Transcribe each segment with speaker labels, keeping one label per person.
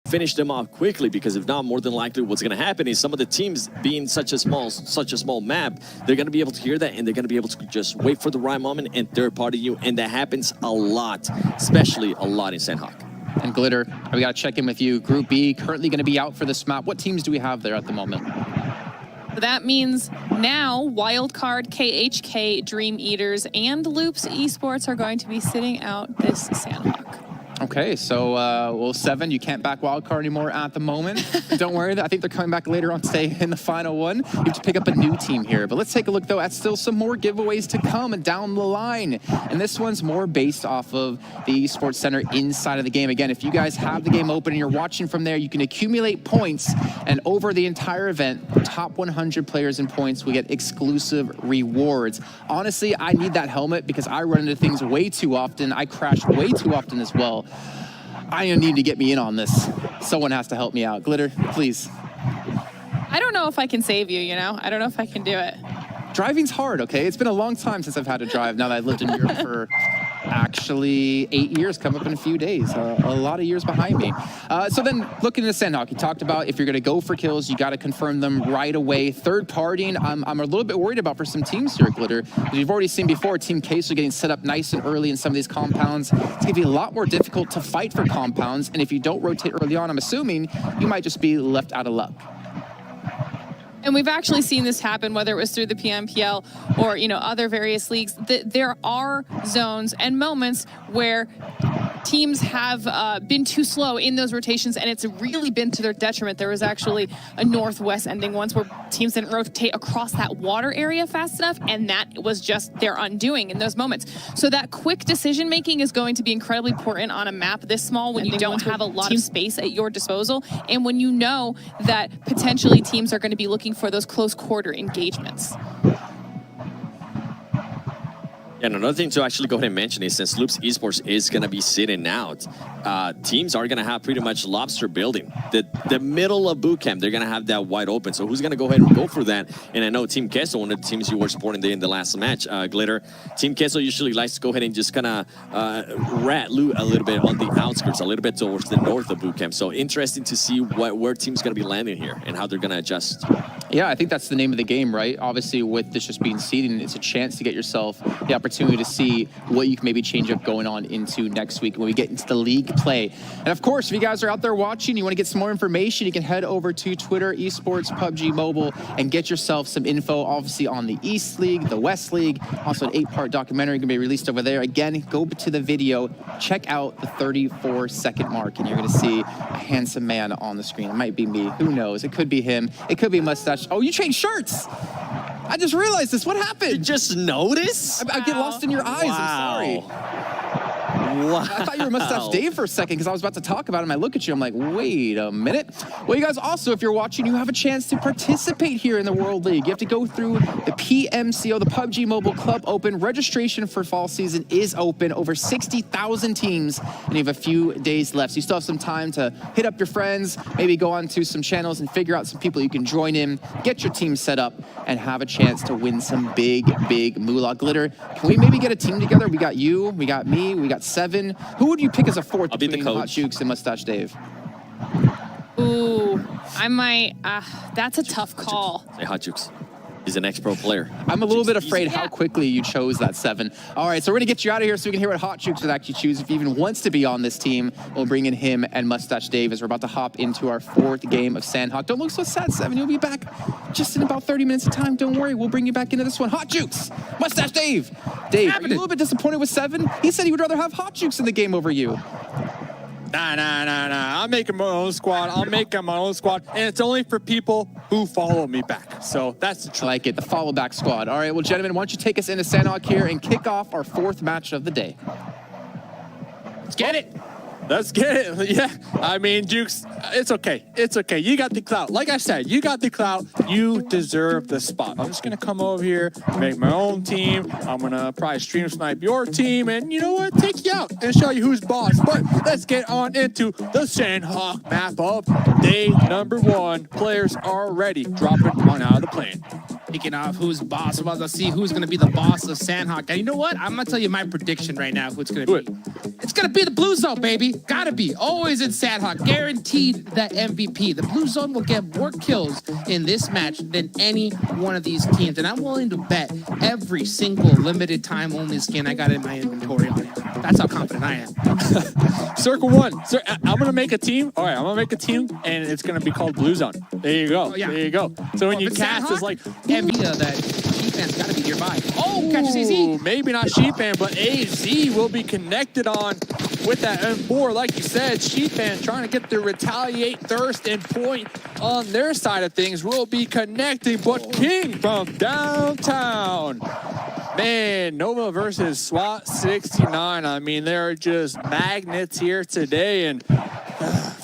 Speaker 1: finish them off quickly, because if not, more than likely what's going to happen is some of the teams being such a small map, they're going to be able to hear that and they're going to be able to just wait for the right moment and third party you, and that happens a lot, especially a lot in Sanhok.
Speaker 2: And Glitter, we got to check in with you. Group B currently going to be out for this map. What teams do we have there at the moment?
Speaker 3: That means now Wildcard, KHK, Dream Eaters, and Loops Esports are going to be sitting out this Sanhok.
Speaker 2: Okay, so, well, 7, you can't back Wildcard anymore at the moment. Don't worry, I think they're coming back later on today in the final one. You have to pick up a new team here. But let's take a look, though, at still some more giveaways to come down the line. And this one's more based off of the Esports Center inside of the game. Again, if you guys have the game open and you're watching from there, you can accumulate points. And over the entire event, top 100 players in points will get exclusive rewards. Honestly, I need that helmet because I run into things way too often. I crash way too often as well. I need to get me in on this. Someone has to help me out. Glitter, please.
Speaker 3: I don't know if I can save you, you know? I don't know if I can do it.
Speaker 2: Driving's hard, okay? It's been a long time since I've had to drive now that I've lived in Europe for actually 8 years, come up in a few days. A lot of years behind me. So then looking at Sanhok, you talked about if you're going to go for kills, you got to confirm them right away. Third partying, I'm a little bit worried about for some teams here, Glitter. As you've already seen before, Team Queso getting set up nice and early in some of these compounds. It's going to be a lot more difficult to fight for compounds, and if you don't rotate early on, I'm assuming you might just be left out of luck.
Speaker 3: And we've actually seen this happen, whether it was through the PMPL or, you know, other various leagues. There are zones and moments where teams have been too slow in those rotations, and it's really been to their detriment. There was actually a northwest ending once where teams didn't rotate across that water area fast enough, and that was just their undoing in those moments. So that quick decision making is going to be incredibly important on a map this small when you don't have a lot of space at your disposal, and when you know that potentially teams are going to be looking for those close quarter engagements.
Speaker 1: And another thing to actually go ahead and mention is, since Loops Esports is going to be sitting out, teams are going to have pretty much lobster building. The middle of boot camp, they're going to have that wide open. So who's going to go ahead and go for that? And I know Team Queso, one of the teams you were supporting there in the last match, Glitter. Team Queso usually likes to go ahead and just kind of rat loot a little bit on the outskirts, a little bit towards the north of boot camp. So interesting to see where team's going to be landing here and how they're going to adjust.
Speaker 2: Yeah, I think that's the name of the game, right? Obviously, with this just being seeding, it's a chance to get yourself the opportunity to see what you can maybe change up going on into next week when we get into the league play. And of course, if you guys are out there watching, you want to get some more information, you can head over to Twitter, Esports, PUBG Mobile, and get yourself some info, obviously, on the East League, the West League, also an 8-part documentary going to be released over there. Again, go to the video, check out the 34-second mark, and you're going to see a handsome man on the screen. It might be me. Who knows? It could be him. It could be Mustache. Oh, you changed shirts! I just realized this. What happened?
Speaker 1: You just noticed?
Speaker 2: I get lost in your eyes.
Speaker 1: Wow.
Speaker 2: I'm sorry.
Speaker 1: Wow.
Speaker 2: I thought you were Mustache Dave for a second because I was about to talk about him. I look at you, I'm like, wait a minute. Well, you guys also, if you're watching, you have a chance to participate here in the World League. You have to go through the PMCO, the PUBG Mobile Club Open. Registration for fall season is open. Over 60,000 teams, and you have a few days left. So you still have some time to hit up your friends, maybe go on to some channels and figure out some people you can join in, get your team set up, and have a chance to win some big moolah. Glitter, can we maybe get a team together? We got you, we got me, we got 7. Who would you pick as a fourth between Hot Jukes and Mustache Dave?
Speaker 3: Ooh, I might, that's a tough call.
Speaker 1: Say Hot Jukes. He's an ex-pro player.
Speaker 2: I'm a little bit afraid how quickly you chose that 7. All right, so we're going to get you out of here so we can hear what Hot Jukes would actually choose. If he even wants to be on this team, we'll bring in him and Mustache Dave as we're about to hop into our 4th game of Sanhok. Don't look so sad, 7. You'll be back just in about 30 minutes of time. Don't worry, we'll bring you back into this one. Hot Jukes, Mustache Dave. Dave, are you a little bit disappointed with 7? He said he would rather have Hot Jukes in the game over you.
Speaker 4: Nah. I'm making my own squad. I'll make my own squad. And it's only for people who follow me back. So that's the truth.
Speaker 2: I like it, the follow back squad. All right, well, gentlemen, why don't you take us into Sanhok here and kick off our 4th match of the day.
Speaker 4: Let's get it. Let's get it. Yeah, I mean, Jukes, it's okay. It's okay. You got the clout. Like I said, you got the clout. You deserve the spot. I'm just going to come over here, make my own team. I'm going to probably stream snipe your team and, you know what, take you out and show you who's boss. But let's get on into the Sanhok map of day number 1. Players are ready. Dropping on out of the plane.
Speaker 5: Speaking of who's boss, well, let's see who's going to be the boss of Sanhok. And you know what? I'm going to tell you my prediction right now who it's going to be. It's going to be the Blue Zone, baby. Gotta be. Always in Sanhok. Guaranteed that MVP. The Blue Zone will get more kills in this match than any one of these teams. And I'm willing to bet every single limited time only skin I got in my inventory on it. That's how confident I am.
Speaker 4: Circle one. I'm going to make a team. All right, I'm going to make a team, and it's going to be called Blue Zone. There you go.
Speaker 5: Oh, yeah.
Speaker 4: There you go. So when you cast,
Speaker 5: Sanhok,
Speaker 4: it's like...
Speaker 5: that Sheepman's got to be nearby. Oh, catches AZ.
Speaker 4: Maybe not Sheepman, but AZ will be connected on with that M4. Like you said, Sheepman trying to get the retaliate, thirst, and point on their side of things will be connecting, but King from downtown. Man, Nova versus SWAT 69. I mean, they're just magnets here today, and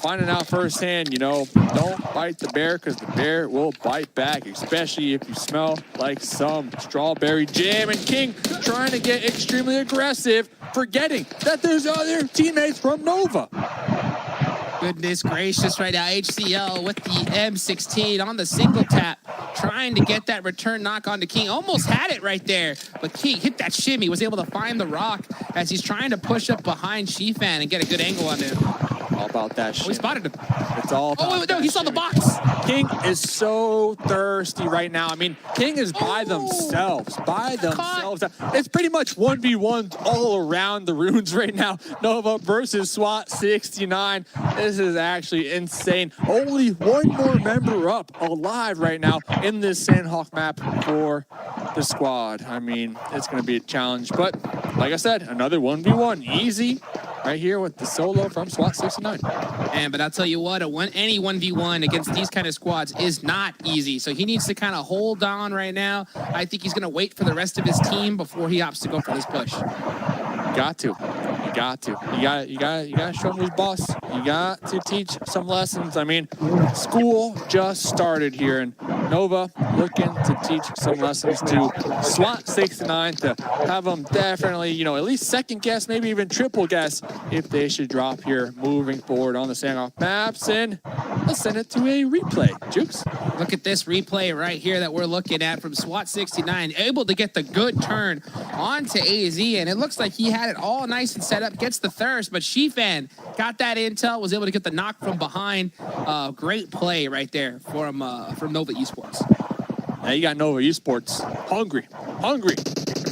Speaker 4: finding out firsthand, you know, don't bite the bear because the bear will bite back, especially if you smell like some strawberry jam. And King trying to get extremely aggressive, forgetting that there's other teammates from Nova.
Speaker 5: Goodness gracious right now. HCL with the M16 on the single tap, trying to get that return knock onto King. Almost had it right there, but King hit that shimmy, was able to find the rock as he's trying to push up behind Shifan and get a good angle on him.
Speaker 4: All about that shit.
Speaker 5: Oh, he spotted him.
Speaker 4: It's all about
Speaker 5: Oh, wait, no, he saw the box.
Speaker 4: King is so thirsty right now. I mean, King is by themselves. It's pretty much 1v1 all around the runes right now. Nova versus SWAT 69. This is actually insane. Only one more member up alive right now in this Sanhok map for the squad. I mean, it's going to be a challenge. But like I said, another 1v1. Easy. Right here with the solo from SWAT 69.
Speaker 5: Man, but I'll tell you what, any 1v1 against these kind of squads is not easy. So he needs to kind of hold on right now. I think he's going to wait for the rest of his team before he opts to go for this push.
Speaker 4: Got to. You got to. You got to show him who's boss. You got to teach some lessons. I mean, school just started here, and Nova looking to teach some lessons to SWAT 69 to have them definitely, you know, at least second guess, maybe even triple guess if they should drop here moving forward on the Sanhok maps. And let's send it to a replay. Jukes.
Speaker 5: Look at this replay right here that we're looking at from SWAT 69, able to get the good turn onto AZ, and it looks like he had it all nice and set up, gets the thirst, but Shifan got that intel, was able to get the knock from behind. Great play right there from Nova Esports.
Speaker 4: Now you got Nova Esports hungry.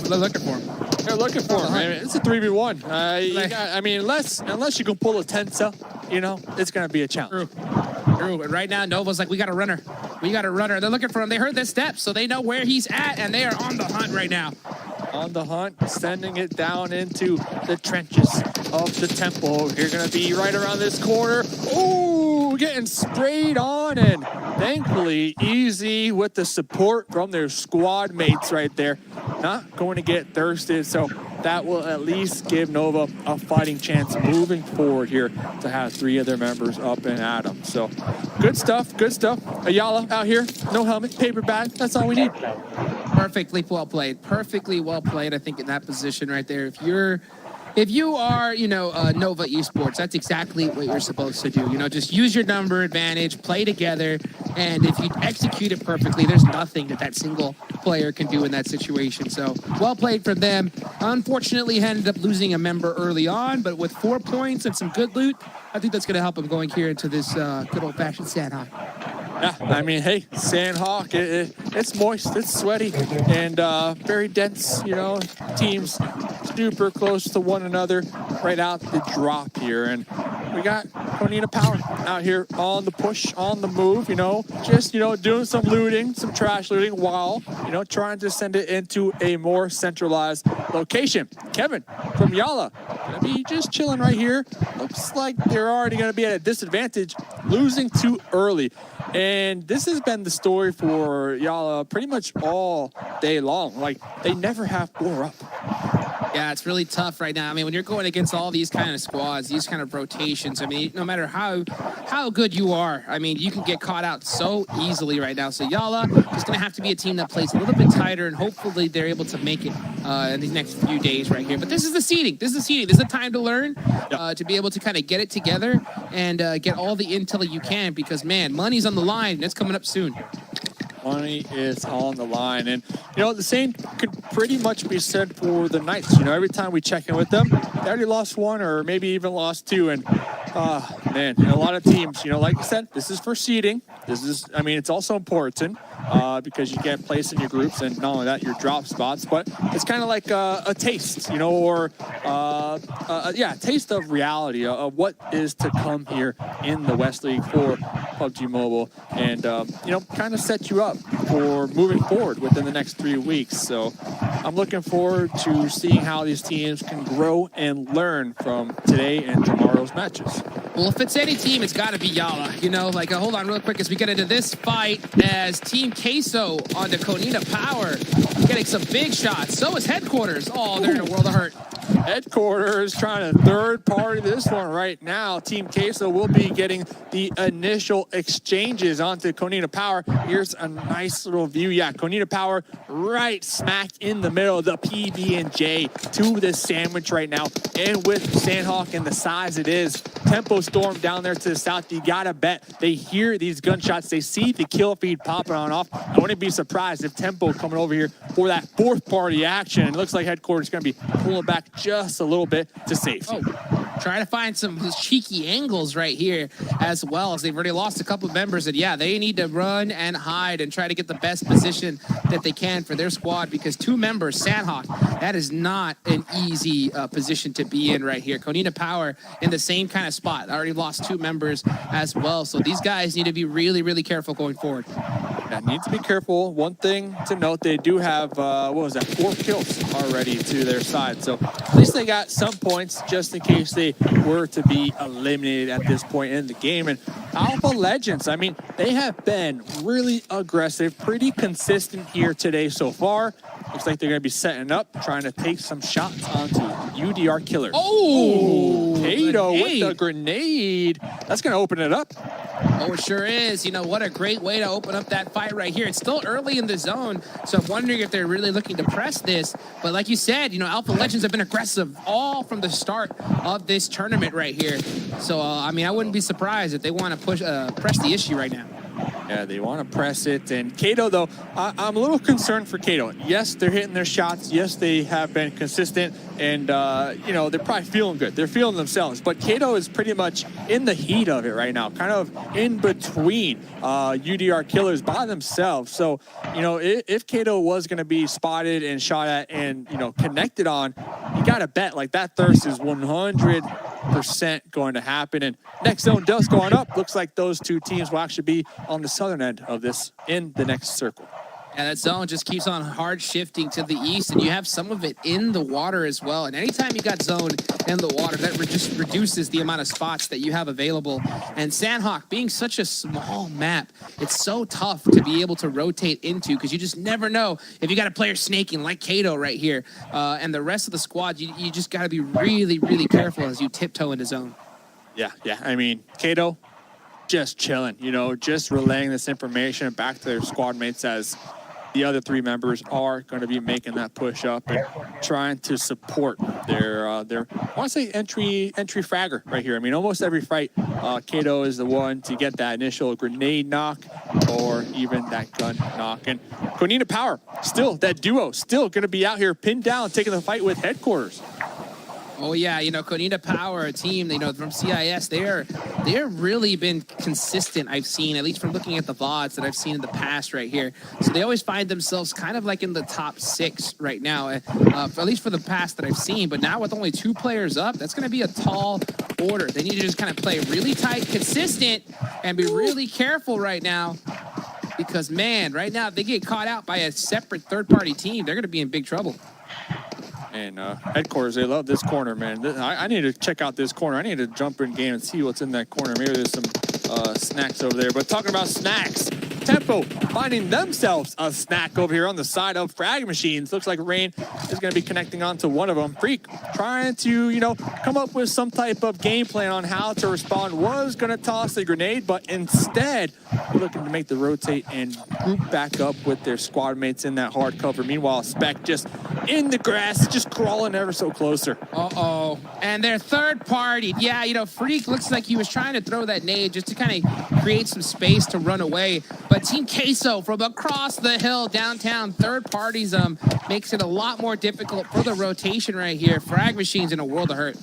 Speaker 5: They're looking for him.
Speaker 4: They're looking for him. I mean, it's a 3v1. I mean, unless you can pull a Tensa, you know, it's gonna be a challenge.
Speaker 5: True. And right now, Nova's like, we got a runner. They're looking for him. They heard the steps, so they know where he's at, and they are on the hunt right now.
Speaker 4: On the hunt, sending it down into the trenches of the temple. You're gonna be right around this corner. Ooh, getting sprayed on, and thankfully easy with the support from their squad mates right there. Not going to get thirsted, so that will at least give Nova a fighting chance moving forward here to have 3 of their members up and at them. So good stuff. Ayala out here, no helmet, paper bag, that's all we need.
Speaker 5: Perfectly well played. I think in that position right there. If you are, you know, Nova Esports, that's exactly what you're supposed to do. You know, just use your number advantage, play together, and if you execute it perfectly, there's nothing that single player can do in that situation. So, well played from them. Unfortunately, ended up losing a member early on, but with 4 points and some good loot, I think that's going to help him going here into this good old-fashioned Sanhok.
Speaker 4: Yeah, I mean, hey, Sanhok, it's moist, it's sweaty, and very dense, you know, teams super close to one another right out the drop here. And we got Konina Power out here on the push, on the move, you know, just, you know, doing some looting, some trash looting while, you know, trying to send it into a more centralized location. Kevin from Yala, gonna be just chilling right here. Looks like they're already gonna be at a disadvantage, losing too early. And this has been the story for Yala pretty much all day long. Like, they never have 4 up.
Speaker 5: Yeah, it's really tough right now. I mean, when you're going against all these kind of squads, these kind of rotations, I mean, no matter how good you are, I mean, you can get caught out so easily right now. So Yala is going to have to be a team that plays a little bit tighter, and hopefully they're able to make it in these next few days right here. But this is the seeding. This is the time to learn, to be able to kind of get it together and get all the intel you can, because, man, money's on the line. It's coming up soon.
Speaker 4: Money is on the line. And, you know, the same could pretty much be said for the Knights. You know, every time we check in with them, they already lost one or maybe even lost two. And, man, a lot of teams, you know, like I said, this is for seeding. This is, I mean, it's also important because you get placed in your groups, and not only that, your drop spots, but it's kind of like a taste, you know, or yeah, a taste of reality of what is to come here in the West League for PUBG Mobile, and you know, kind of set you up for moving forward within the next 3 weeks. So I'm looking forward to seeing how these teams can grow and learn from today and tomorrow's matches.
Speaker 5: Well, if it's any team, it's got to be Yala. You know, like, hold on real quick as we get into this fight as Team Queso on the Konina Power getting some big shots. So is Headquarters. Oh, they're in a world of hurt.
Speaker 4: Headquarters trying to third party this one right now. Team Queso will be getting the initial exchanges onto Konina Power. Here's a nice little view. Yeah, Konina Power right smack in the middle of the PB&J to the sandwich right now. And with Sanhok and the size it is, Tempo Storm down there to the south, you gotta bet they hear these gunshots. They see the kill feed popping on off. I wouldn't be surprised if Tempo coming over here for that fourth party action. It looks like Headquarters is gonna be pulling back just a little bit to safety.
Speaker 5: Trying to find some cheeky angles right here as well, as they've already lost a couple of members. And yeah, they need to run and hide and try to get the best position that they can for their squad, because 2 members, Sanhok, that is not an easy position to be in right here. Konina Power in the same kind of spot. Already lost 2 members as well. So these guys need to be really, really careful going forward.
Speaker 4: Yeah, need to be careful. One thing to note, they do have, what was that, 4 kills already to their side. So at least they got some points just in case they were to be eliminated at this point in the game. And Alpha Legends, I mean, they have been really aggressive, pretty consistent here today so far. Looks like they're going to be setting up, trying to take some shots onto UDR Killers.
Speaker 5: Oh!
Speaker 4: Kato with the grenade. That's going to open it up.
Speaker 5: Oh, it sure is. You know, what a great way to open up that fight right here. It's still early in the zone, so I'm wondering if they're really looking to press this. But like you said, you know, Alpha Legends have been aggressive all from the start of this tournament right here. So, I mean, I wouldn't be surprised if they want to press the issue right now.
Speaker 4: Yeah, they want to press it. And Kato, though, I'm a little concerned for Kato. Yes, they're hitting their shots. Yes, they have been consistent. And, you know, they're probably feeling good. They're feeling themselves. But Kato is pretty much in the heat of it right now, kind of in between UDR Killers by themselves. So, you know, if Kato was going to be spotted and shot at and, you know, connected on, you got to bet, like, that thirst is 100% going to happen. And next zone does go on up. Looks like those 2 teams will actually be on the southern end of this in the next circle.
Speaker 5: And that zone just keeps on hard shifting to the east, and you have some of it in the water as well. And anytime you got zone in the water, that just reduces the amount of spots that you have available. And Sanhok, being such a small map, it's so tough to be able to rotate into, because you just never know if you got a player snaking like Kato right here. And the rest of the squad, you just got to be really, really careful as you tiptoe into zone.
Speaker 4: Yeah. I mean, Kato, just chilling, you know, just relaying this information back to their squad mates as the other 3 members are going to be making that push up and trying to support their I want to say entry fragger right here. I mean, almost every fight, Kato is the one to get that initial grenade knock or even that gun knock. And Konina Power, still, that duo, still going to be out here pinned down, taking the fight with Headquarters.
Speaker 5: Oh yeah, you know, Konina Power, a team, you know, from CIS, they're really been consistent, I've seen, at least from looking at the VODs that I've seen in the past right here. So they always find themselves kind of like in the top 6 right now, at least for the past that I've seen. But now with only 2 players up, that's going to be a tall order. They need to just kind of play really tight, consistent, and be really careful right now. Because, man, right now, if they get caught out by a separate third-party team, they're going to be in big trouble.
Speaker 4: And Headquarters, they love this corner, man. I need to check out this corner. I need to jump in game and see what's in that corner. Maybe there's some snacks over there. But talking about snacks, Tempo finding themselves a snack over here on the side of Frag Machines. Looks like Rain is going to be connecting onto one of them. Freak trying to, you know, come up with some type of game plan on how to respond. Was going to toss the grenade, but instead looking to make the rotate and group back up with their squad mates in that hard cover. Meanwhile, Spec just in the grass, just crawling ever so closer.
Speaker 5: Uh-oh. And their third party. Yeah, you know, Freak looks like he was trying to throw that nade just to kind of create some space to run away. But Team Queso from across the hill downtown, third parties makes it a lot more difficult for the rotation right here. Frag Machines in a world of hurt.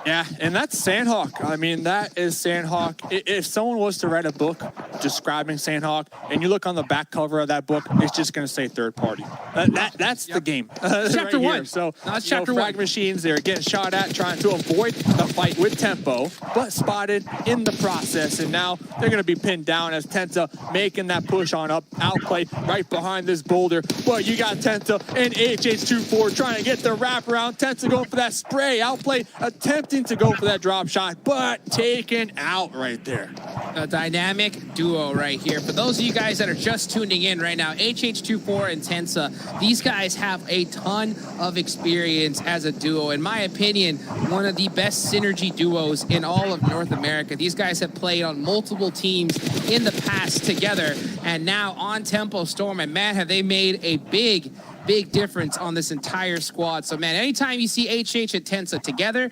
Speaker 4: Yeah, and that's Sanhok. I mean, that is Sanhok. If someone was to write a book describing Sanhok, and you look on the back cover of that book, it's just going to say third party. That's the game.
Speaker 5: Chapter
Speaker 4: right
Speaker 5: 1.
Speaker 4: Here. So,
Speaker 5: No, that's chapter 1.
Speaker 4: Frag Machines, they're getting shot at, trying to avoid the fight with Tempo, but spotted in the process. And now they're going to be pinned down as Tenta making that push on up. Outplay right behind this boulder. But you got Tenta and HH24 trying to get the wraparound. Tenta going for that spray. Outplay attempting to go for that drop shot, but taken out right there.
Speaker 5: A dynamic duo right here. For those of you guys that are just tuning in right now, HH24 and Tensa, these guys have a ton of experience as a duo. In my opinion, one of the best synergy duos in all of North America. These guys have played on multiple teams in the past together, and now on Tempo Storm, and man, have they made a big difference on this entire squad. So, man, anytime you see HH and Tensa together,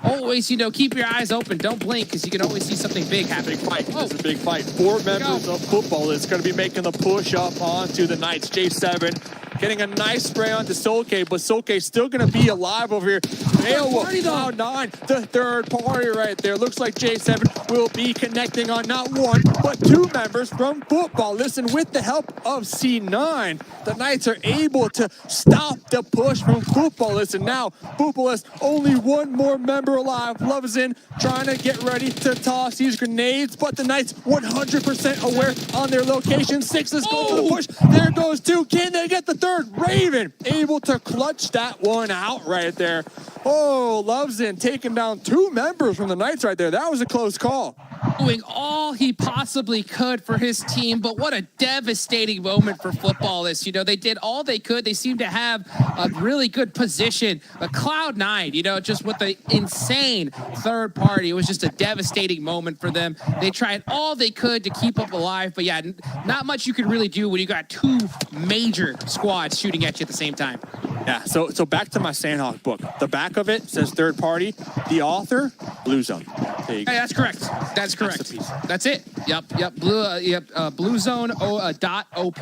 Speaker 5: always, you know, keep your eyes open. Don't blink, because you can always see something big happen.
Speaker 4: Big fight. It's a big fight. 4 members of football that's going to be making the push up onto the Knights. J7 getting a nice spray onto Solke, but Solke still going to be alive over here. Cloud9, the third party right there. Looks like J7 will be connecting on not 1, but 2 members from football. Listen, with the help of C9, the Knights are able to stop the push from football. Listen, now football has only 1 more member alive. Love's in, trying to get ready to toss these grenades, but the Knights 100% aware on their location. 6 is going for the push. There goes 2. Can they get the third? Raven able to clutch that one out right there. Oh, Love's in taking down 2 members from the Knights right there. That was a close call.
Speaker 5: Doing all he possibly could for his team, but what a devastating moment for footballists. You know, they did all they could. They seemed to have a really good position. But Cloud9, you know, just with the insane third party, it was just a devastating moment for them. They tried all they could to keep up alive, but yeah, not much you could really do when you got 2 major squads shooting at you at the same time.
Speaker 4: Yeah, so back to my Sanhok book. The back of it says third party. The author, Blue Zone. There you go.
Speaker 5: Hey, that's correct. That's correct. That's it. Yep. Blue Zone dot OP.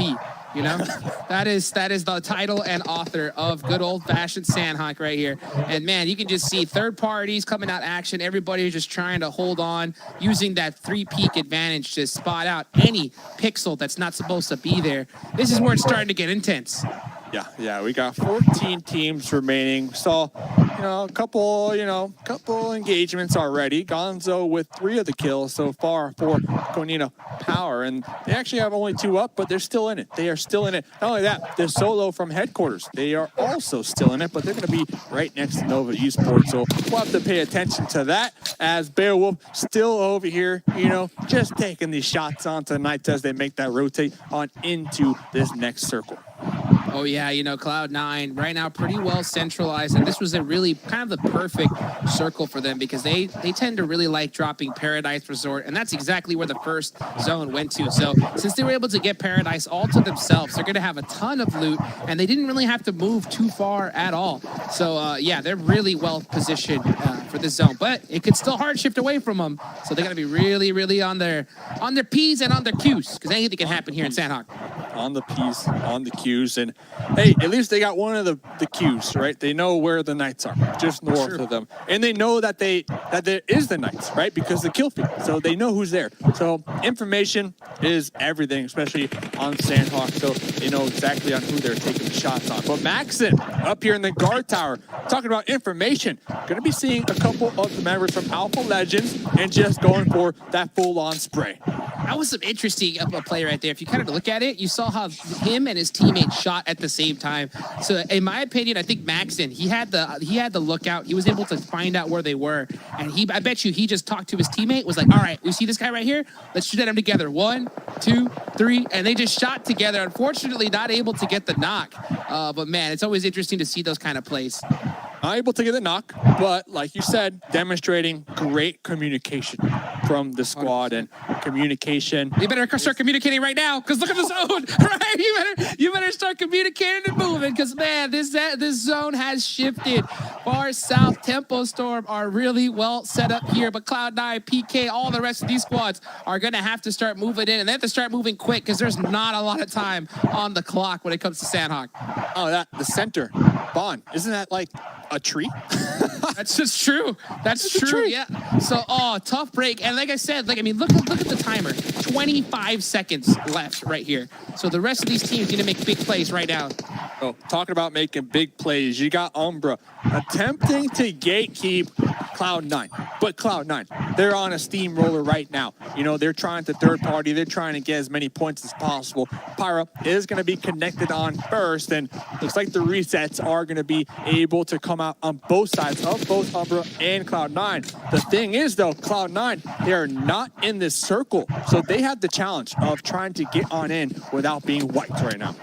Speaker 5: You know, that is the title and author of good old fashioned Sanhok right here. And man, you can just see third parties coming out action. Everybody is just trying to hold on, using that 3-peak advantage to spot out any pixel that's not supposed to be there. This is where it's starting to get intense.
Speaker 4: Yeah, we got 14 teams remaining. Saw, a couple engagements already. Gonzo with 3 of the kills so far for Konino Power, and they actually have only 2 up, but they're still in it. They are still in it. Not only that, they're solo from headquarters. They are also still in it, but they're going to be right next to Nova Esports, so we'll have to pay attention to that as Beowulf still over here, just taking these shots onto Knights as they make that rotate on into this next circle.
Speaker 5: Oh yeah, Cloud9 right now pretty well centralized, and this was a really kind of the perfect circle for them because they tend to really like dropping Paradise Resort, and that's exactly where the first zone went to. So since they were able to get Paradise all to themselves, they're going to have a ton of loot, and they didn't really have to move too far at all. So yeah, they're really well positioned for this zone, but it could still hard shift away from them. So they're going to be really on their P's and on their Q's, because anything can happen here in Sanhok.
Speaker 4: On the P's, on the Q's, and hey, at least they got one of the Q's, right? They know where the Knights are, just north of them, and they know that there is the Knights, right? Because the kill feed, so they know who's there. So information is everything, especially on Sanhok. So they know exactly on who they're taking the shots on. But Maxon up here in the guard tower, talking about information, going to be seeing a couple of the members from Alpha Legends and just going for that full-on spray.
Speaker 5: That was some interesting play right there. If you kind of look at it, you saw how him and his teammate shot at the same time. So in my opinion, I think Maxon, he had the lookout. He was able to find out where they were. And I bet you he just talked to his teammate, was like, all right, we see this guy right here? Let's shoot at him together. 1, 2, 3. And they just shot together. Unfortunately, not able to get the knock. But man, it's always interesting to see those kind of plays.
Speaker 4: Not able to get the knock, but like you said, demonstrating great communication. from the squad and communication.
Speaker 5: You better start communicating right now, because look at the zone, right? You better start communicating and moving, because man, this zone has shifted far south. Tempo Storm are really well set up here, but Cloud9, PK, all the rest of these squads are gonna have to start moving in, and they have to start moving quick, because there's not a lot of time on the clock when it comes to Sanhok.
Speaker 4: Oh, the center, Bond, isn't that like a tree?
Speaker 5: That's just true. That's true. Yeah. So, tough break. And like I said, look at the timer. 25 seconds left right here. So the rest of these teams need to make big plays right now.
Speaker 4: Oh, talking about making big plays, you got Umbra attempting to gatekeep Cloud9. But Cloud9, they're on a steamroller right now. You know, they're trying to third party. They're trying to get as many points as possible. Pyra is going to be connected on first, and looks like the resets are going to be able to come out on both sides of both Umbra and Cloud9. The thing is, though, Cloud9, they are not in this circle, so they have the challenge of trying to get on in without being wiped right now.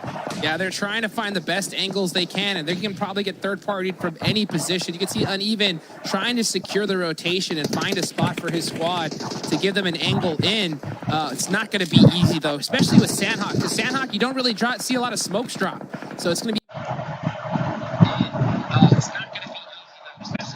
Speaker 5: Yeah, they're trying to find the best angles they can, and they can probably get third-partied from any position. You can see Uneven trying to secure the rotation and find a spot for his squad to give them an angle in. It's not going to be easy, though, especially with Sanhok, because Sanhok, you don't really see a lot of smokes drop, so it's going to be... it's not going to be easy, though, especially with Sanhok. You don't really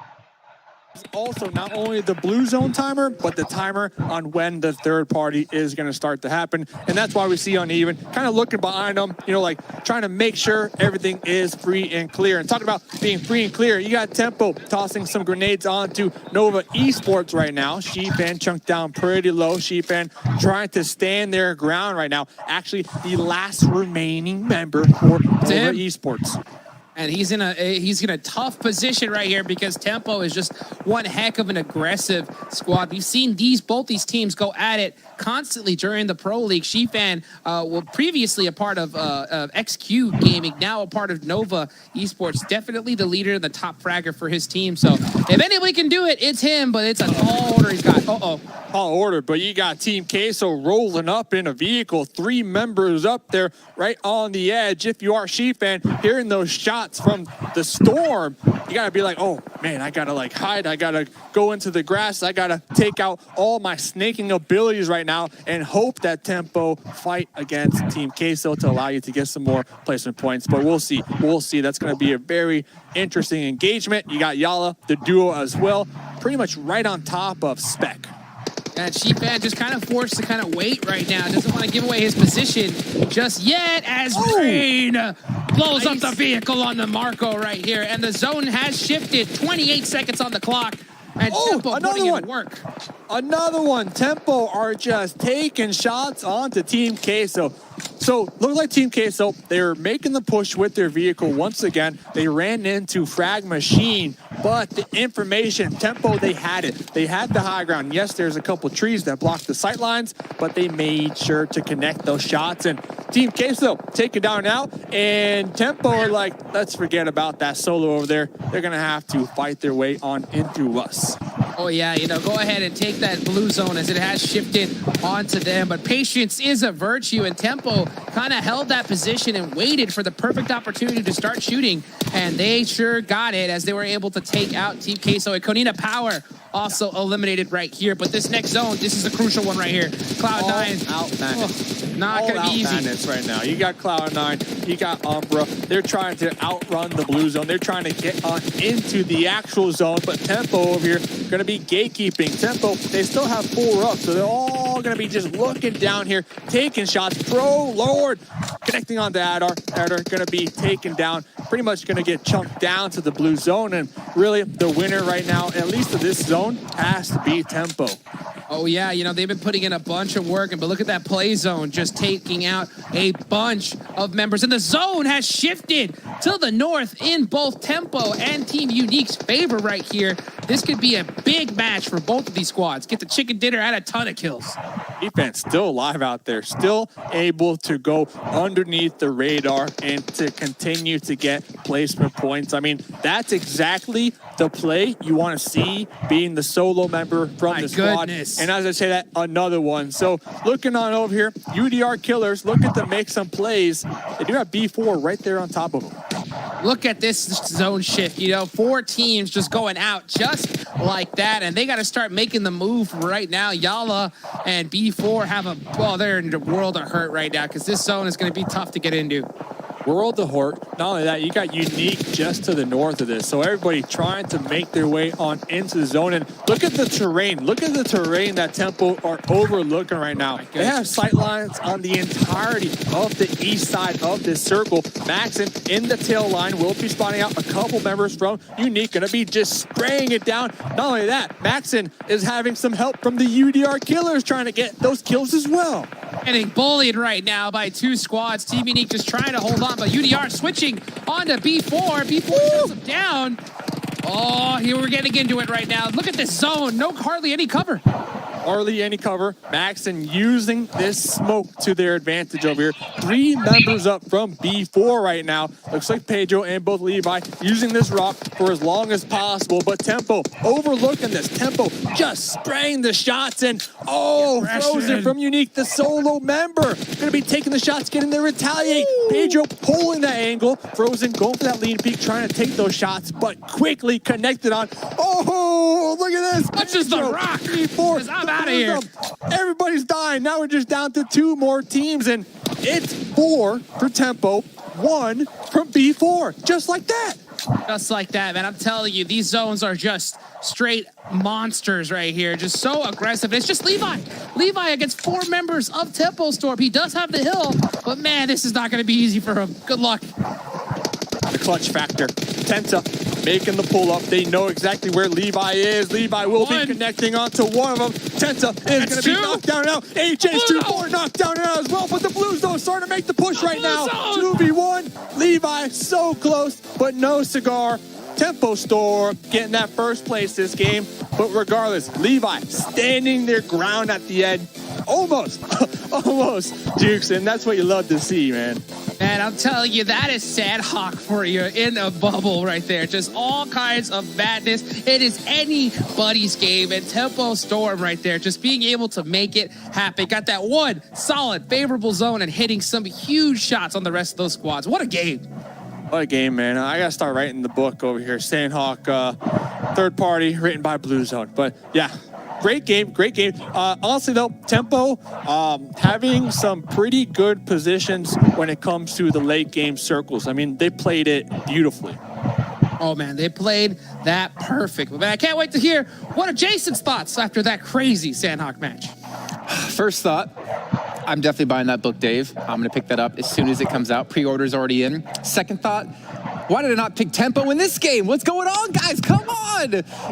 Speaker 5: see a lot of smokes drop, so it's going to be...
Speaker 4: Also, not only the blue zone timer, but the timer on when the third party is going to start to happen. And that's why we see Uneven kind of looking behind them, you know, like trying to make sure everything is free and clear. And talking about being free and clear, you got Tempo tossing some grenades onto Nova Esports right now. Sheepan chunked down pretty low. Sheepan trying to stand their ground right now. Actually, the last remaining member for Nova Esports.
Speaker 5: And he's in a tough position right here, because Tempo is just one heck of an aggressive squad. We've seen both these teams go at it constantly during the Pro League. Shifan, previously a part of XQ Gaming, now a part of Nova Esports. Definitely the leader and the top fragger for his team. So if anybody can do it, it's him, but it's a tall order he's got.
Speaker 4: Tall order, but you got Team Queso rolling up in a vehicle. 3 members up there right on the edge. If you are Shifan, hearing those shots from the storm, you gotta be like, oh man, I gotta like hide, I gotta go into the grass, I gotta take out all my snaking abilities right now and hope that Tempo fight against Team Queso to allow you to get some more placement points. But we'll see. That's gonna be a very interesting engagement. You got Yala, the duo as well, pretty much right on top of Spec.
Speaker 5: And Sheepan just kind of forced to kind of wait right now. Doesn't want to give away his position just yet, as Rain blows up the vehicle on the Marco right here. And the zone has shifted. 28 seconds on the clock. And Tempo putting in work.
Speaker 4: Another one. Tempo are just taking shots onto Team Queso. So, looks like Team Queso, they're making the push with their vehicle once again. They ran into Frag Machine, but the information, Tempo, they had it. They had the high ground. Yes, there's a couple trees that blocked the sight lines, but they made sure to connect those shots. And Team Queso take it down now, and Tempo are like, let's forget about that solo over there. They're going to have to fight their way on into us.
Speaker 5: Oh yeah, you know, go ahead and take that blue zone, as it has shifted onto them. But patience is a virtue, and Tempo kind of held that position and waited for the perfect opportunity to start shooting. And they sure got it, as they were able to take out Team Queso. And Konina Power also eliminated right here. But this next zone, this is a crucial one right here. Cloud9
Speaker 4: out bandits.
Speaker 5: Not
Speaker 4: all
Speaker 5: gonna be
Speaker 4: out
Speaker 5: easy
Speaker 4: bandits right now. You got Cloud9, you got Umbra. They're trying to outrun the blue zone. They're trying to get on into the actual zone, but Tempo over here going to be gatekeeping. Tempo, they still have 4 up, so they're all going to be just looking down here, taking shots. Pro Lord connecting on the Adar. Adar going to be taken down, pretty much going to get chunked down to the blue zone, and really the winner right now, at least of this zone, has to be Tempo.
Speaker 5: Oh yeah, you know, they've been putting in a bunch of work, but look at that play zone, just taking out a bunch of members. And the zone has shifted to the north in both Tempo and Team Unique's favor right here. This could be a big match for both of these squads. Get the chicken dinner and a ton of kills.
Speaker 4: Defense still alive out there, still able to go underneath the radar and to continue to get placement points. I mean, that's exactly the play you want to see, being the solo member from the squad.
Speaker 5: Goodness.
Speaker 4: And as I say that, another one. So looking on over here, UDR Killers looking to make some plays. They do have B4 right there on top of them.
Speaker 5: Look at this zone shift, you know, 4 teams just going out just like that, and they got to start making the move right now. Yala and B4 have a, well, they're in the world of hurt right now because this zone is going to be tough to get into.
Speaker 4: World of Hort. Not only that, you got Unique just to the north of this. So everybody trying to make their way on into the zone. And look at the terrain. Look at the terrain that Tempo are overlooking right now. They have sight lines on the entirety of the east side of this circle. Maxon in the tail line will be spotting out a couple members from Unique. Gonna be just spraying it down. Not only that, Maxon is having some help from the UDR killers trying to get those kills as well.
Speaker 5: Getting bullied right now by 2 squads. Team Unique just trying to hold on, but UDR switching onto B4. B4 shuts him down. Oh, here we're getting into it right now. Look at this zone. No, hardly any cover.
Speaker 4: Hardly any cover. Maxon using this smoke to their advantage over here. 3 members up from B4 right now. Looks like Pedro and both Levi using this rock for as long as possible. But Tempo overlooking this. Tempo just spraying the shots, and oh, Frozen from Unique, the solo member. Gonna be taking the shots, getting there, retaliate. Pedro pulling that angle. Frozen going for that lean peak, trying to take those shots, but quickly connected on. Oh, look at this.
Speaker 5: That's just the rock.
Speaker 4: B4.
Speaker 5: I'm out of here.
Speaker 4: Everybody's dying. Now we're just down to 2 more teams, and it's 4 for Tempo, 1 from B4. Just like that.
Speaker 5: Just like that, man. I'm telling you, these zones are just straight monsters right here. Just so aggressive. It's just Levi. Levi against 4 members of Tempo Storm. He does have the hill, but man, this is not going to be easy for him. Good luck.
Speaker 4: The clutch factor. Tenta making the pull up. They know exactly where Levi is. Levi will be connecting onto one of them. Tenta is going to be knocked down now. HH 2-4 knocked down now as well, but the Blues though starting to make the push right now. 2v1. Levi so close, but no cigar. Tempo Storm getting that first place this game, but regardless, Levi standing their ground at the end. Almost, Dukes, and that's what you love to see, man.
Speaker 5: And I'm telling you, that is Sanhok for you in a bubble right there. Just all kinds of madness. It is anybody's game, and Tempo Storm right there, just being able to make it happen. Got that one solid, favorable zone and hitting some huge shots on the rest of those squads. What a game.
Speaker 4: What a game, man. I got to start writing the book over here. Sanhok, third party, written by Blue Zone. But yeah. Great game, great game. Honestly, though, Tempo having some pretty good positions when it comes to the late game circles. I mean, they played it beautifully.
Speaker 5: Oh, man, they played that perfect. But man, I can't wait to hear what are Jason's thoughts after that crazy Sanhok match.
Speaker 2: First thought, I'm definitely buying that book, Dave. I'm going to pick that up as soon as it comes out. Pre-order's already in. Second thought, why did I not pick Tempo in this game? What's going on, guys? Come on.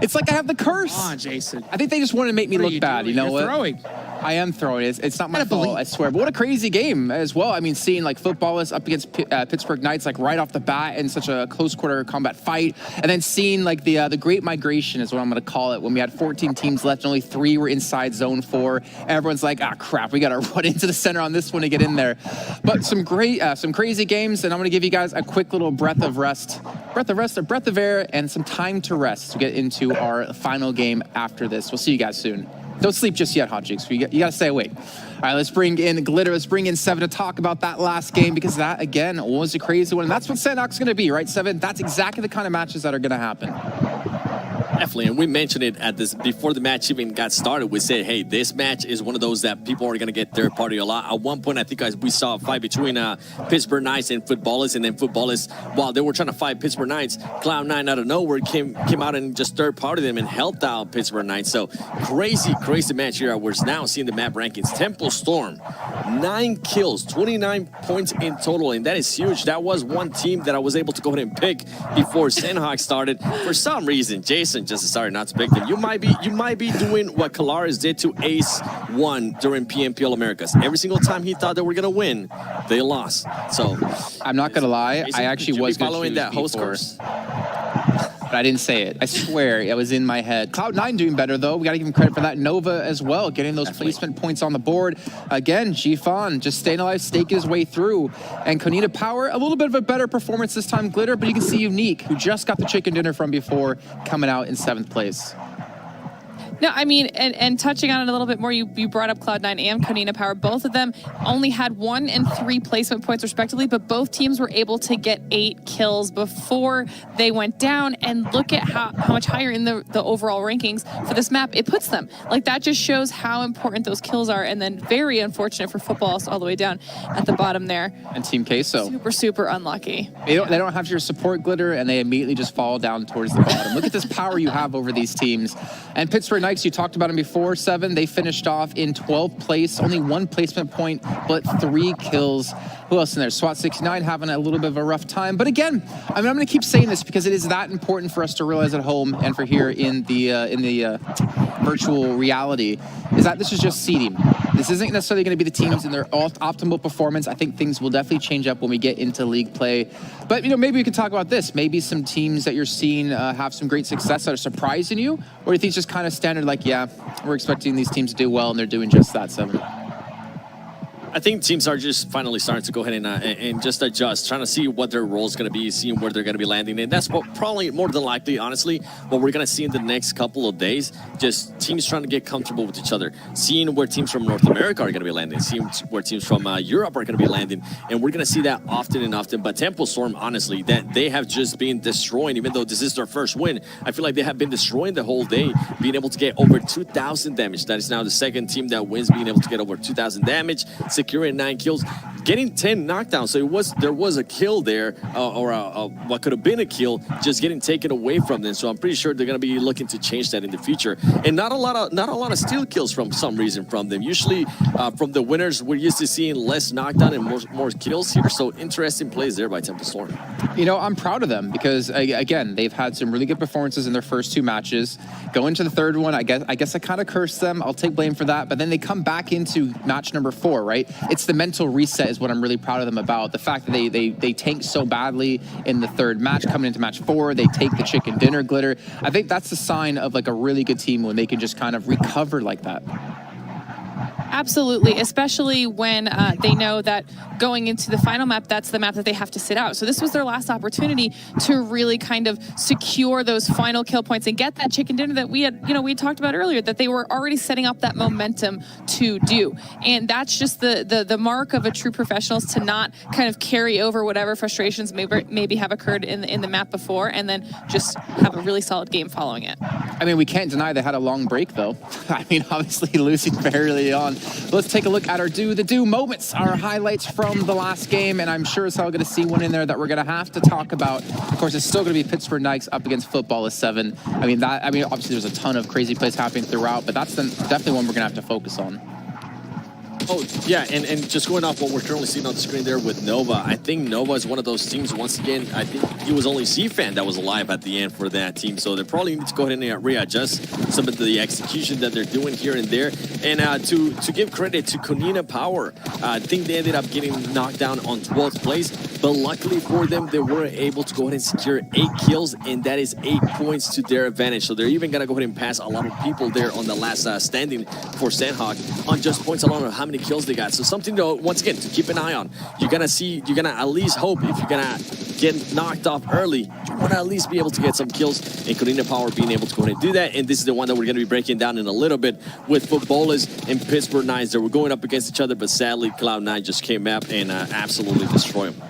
Speaker 2: It's like I have the curse.
Speaker 5: Come on, Jason.
Speaker 2: I think they just want to make me look bad. You know what?
Speaker 5: Throwing.
Speaker 2: I am throwing it. It's not my fault, I swear. But what a crazy game as well. I mean, seeing like footballists up against Pittsburgh Knights like right off the bat in such a close quarter combat fight, and then seeing like the great migration is what I'm going to call it. When we had 14 teams left, and only 3 were inside zone 4. Everyone's like, ah, crap, we got to run into the center on this one to get in there. But some great, some crazy games, and I'm going to give you guys a quick little breath of air, and some time to rest to get into our final game after this. We'll see you guys soon. Don't sleep just yet, Hot Cheeks. You got to stay awake. All right, let's bring in Glitter. Let's bring in Seven to talk about that last game, because that, again, was a crazy one. And that's what Sanhok's going to be, right, Seven? That's exactly the kind of matches that are going to happen.
Speaker 1: Definitely, and we mentioned it at this before the match even got started. We said, hey, this match is one of those that people are going to get third party a lot. At one point, I think we saw a fight between Pittsburgh Knights and Footballists, and then Footballists, while they were trying to fight Pittsburgh Knights, Cloud9 out of nowhere came out and just third party them and helped out Pittsburgh Knights. So crazy match here. We're now seeing the map rankings. Tempo Storm, 9 kills, 29 points in total, and that is huge. That was one team that I was able to go ahead and pick before Sanhok started. For some reason, Jason just decided not to pick them. You might be doing what Kalaris did to Ace 1 during PMPL Americas. Every single time he thought they were gonna win, they lost. So
Speaker 2: I'm not gonna lie,
Speaker 1: Jason,
Speaker 2: I actually was
Speaker 1: following that host course.
Speaker 2: But I didn't say it. I swear, it was in my head. Cloud9 doing better, though. We got to give him credit for that. Nova as well, getting those placement points on the board. Again, G-Fan just staying alive, staking his way through. And Konita Power, a little bit of a better performance this time, Glitter, but you can see Unique, who just got the chicken dinner from before, coming out in 7th place.
Speaker 3: No, I mean, and touching on it a little bit more, you brought up Cloud9 and Konina Power. Both of them only had 1 and 3 placement points respectively, but both teams were able to get 8 kills before they went down. And look at how much higher in the overall rankings for this map it puts them. Like, that just shows how important those kills are. And then very unfortunate for Football all the way down at the bottom there.
Speaker 2: And Team Queso.
Speaker 3: Super unlucky.
Speaker 2: They don't have your support glitter, and they immediately just fall down towards the bottom. Look at this power you have over these teams. And Pittsburgh Knights, you talked about them before, 7. They finished off in 12th place, only 1 placement point, but 3 kills. Who else in there? SWAT 69 having a little bit of a rough time. But again, I mean, I'm going to keep saying this because it is that important for us to realize at home and for here in the virtual reality, is that this is just seeding. This isn't necessarily going to be the teams in their optimal performance. I think things will definitely change up when we get into league play. But, you know, maybe we could talk about this. Maybe some teams that you're seeing have some great success that are surprising you, or do you think it's just kind of standard, like, yeah, we're expecting these teams to do well, and they're doing just that, 7?
Speaker 1: I think teams are just finally starting to go ahead and just adjust, trying to see what their role is going to be, seeing where they're going to be landing. And that's what probably more than likely, honestly, what we're going to see in the next couple of days. Just teams trying to get comfortable with each other, seeing where teams from North America are going to be landing, seeing where teams from Europe are going to be landing. And we're going to see that often and often. But Temple Storm, honestly, that they have just been destroying, even though this is their first win. I feel like they have been destroying the whole day, being able to get over 2,000 damage. That is now the second team that wins, being able to get over 2,000 damage, securing 9 kills, getting 10 knockdowns. So there was a kill there, or what could have been a kill, just getting taken away from them. So I'm pretty sure they're going to be looking to change that in the future. And not a lot of steal kills from some reason from them. Usually from the winners, we're used to seeing less knockdown and more kills here. So interesting plays there by Temple Storm.
Speaker 2: You know, I'm proud of them because, again, they've had some really good performances in their first 2 matches. Going to the third one, I guess I kind of cursed them. I'll take blame for that. But then they come back into match number 4, right? It's the mental reset is what I'm really proud of them about. The fact that they tanked so badly in the 3rd match, coming into match 4, they take the chicken dinner glitter. I think that's the sign of like a really good team when they can just kind of recover like that.
Speaker 3: Absolutely, especially when they know that going into the final map, that's the map that they have to sit out. So this was their last opportunity to really kind of secure those final kill points and get that chicken dinner that we had talked about earlier, that they were already setting up that momentum to do. And that's just the mark of a true professional, is to not kind of carry over whatever frustrations maybe have occurred in the map before, and then just have a really solid game following it.
Speaker 2: I mean, we can't deny they had a long break, though. I mean, obviously losing very early on. Let's take a look at our do moments, our highlights from the last game, and I'm sure as hell going to see one in there that we're going to have to talk about. Of course, it's still going to be Pittsburgh Knights up against Football as 7. I mean, obviously there's a ton of crazy plays happening throughout, but that's definitely one we're going to have to focus on.
Speaker 1: Oh, yeah, and just going off what we're currently seeing on the screen there with Nova, I think Nova is one of those teams, once again, I think he was only C-Fan that was alive at the end for that team, so they probably need to go ahead and readjust some of the execution that they're doing here and there. And to give credit to Konina Power, I think they ended up getting knocked down on 12th place, but luckily for them, they were able to go ahead and secure 8 kills, and that is 8 points to their advantage. So they're even going to go ahead and pass a lot of people there on the last standing for Sanhok on just points alone of how many kills they got. So something to, once again, to keep an eye on. You're gonna at least hope, if you're gonna get knocked off early, you want to at least be able to get some kills, and Konina Power being able to go ahead and do that. And this is the one that we're going to be breaking down in a little bit with Footballers and Pittsburgh Knights. They were going up against each other, but sadly Cloud9 just came up and absolutely destroyed them.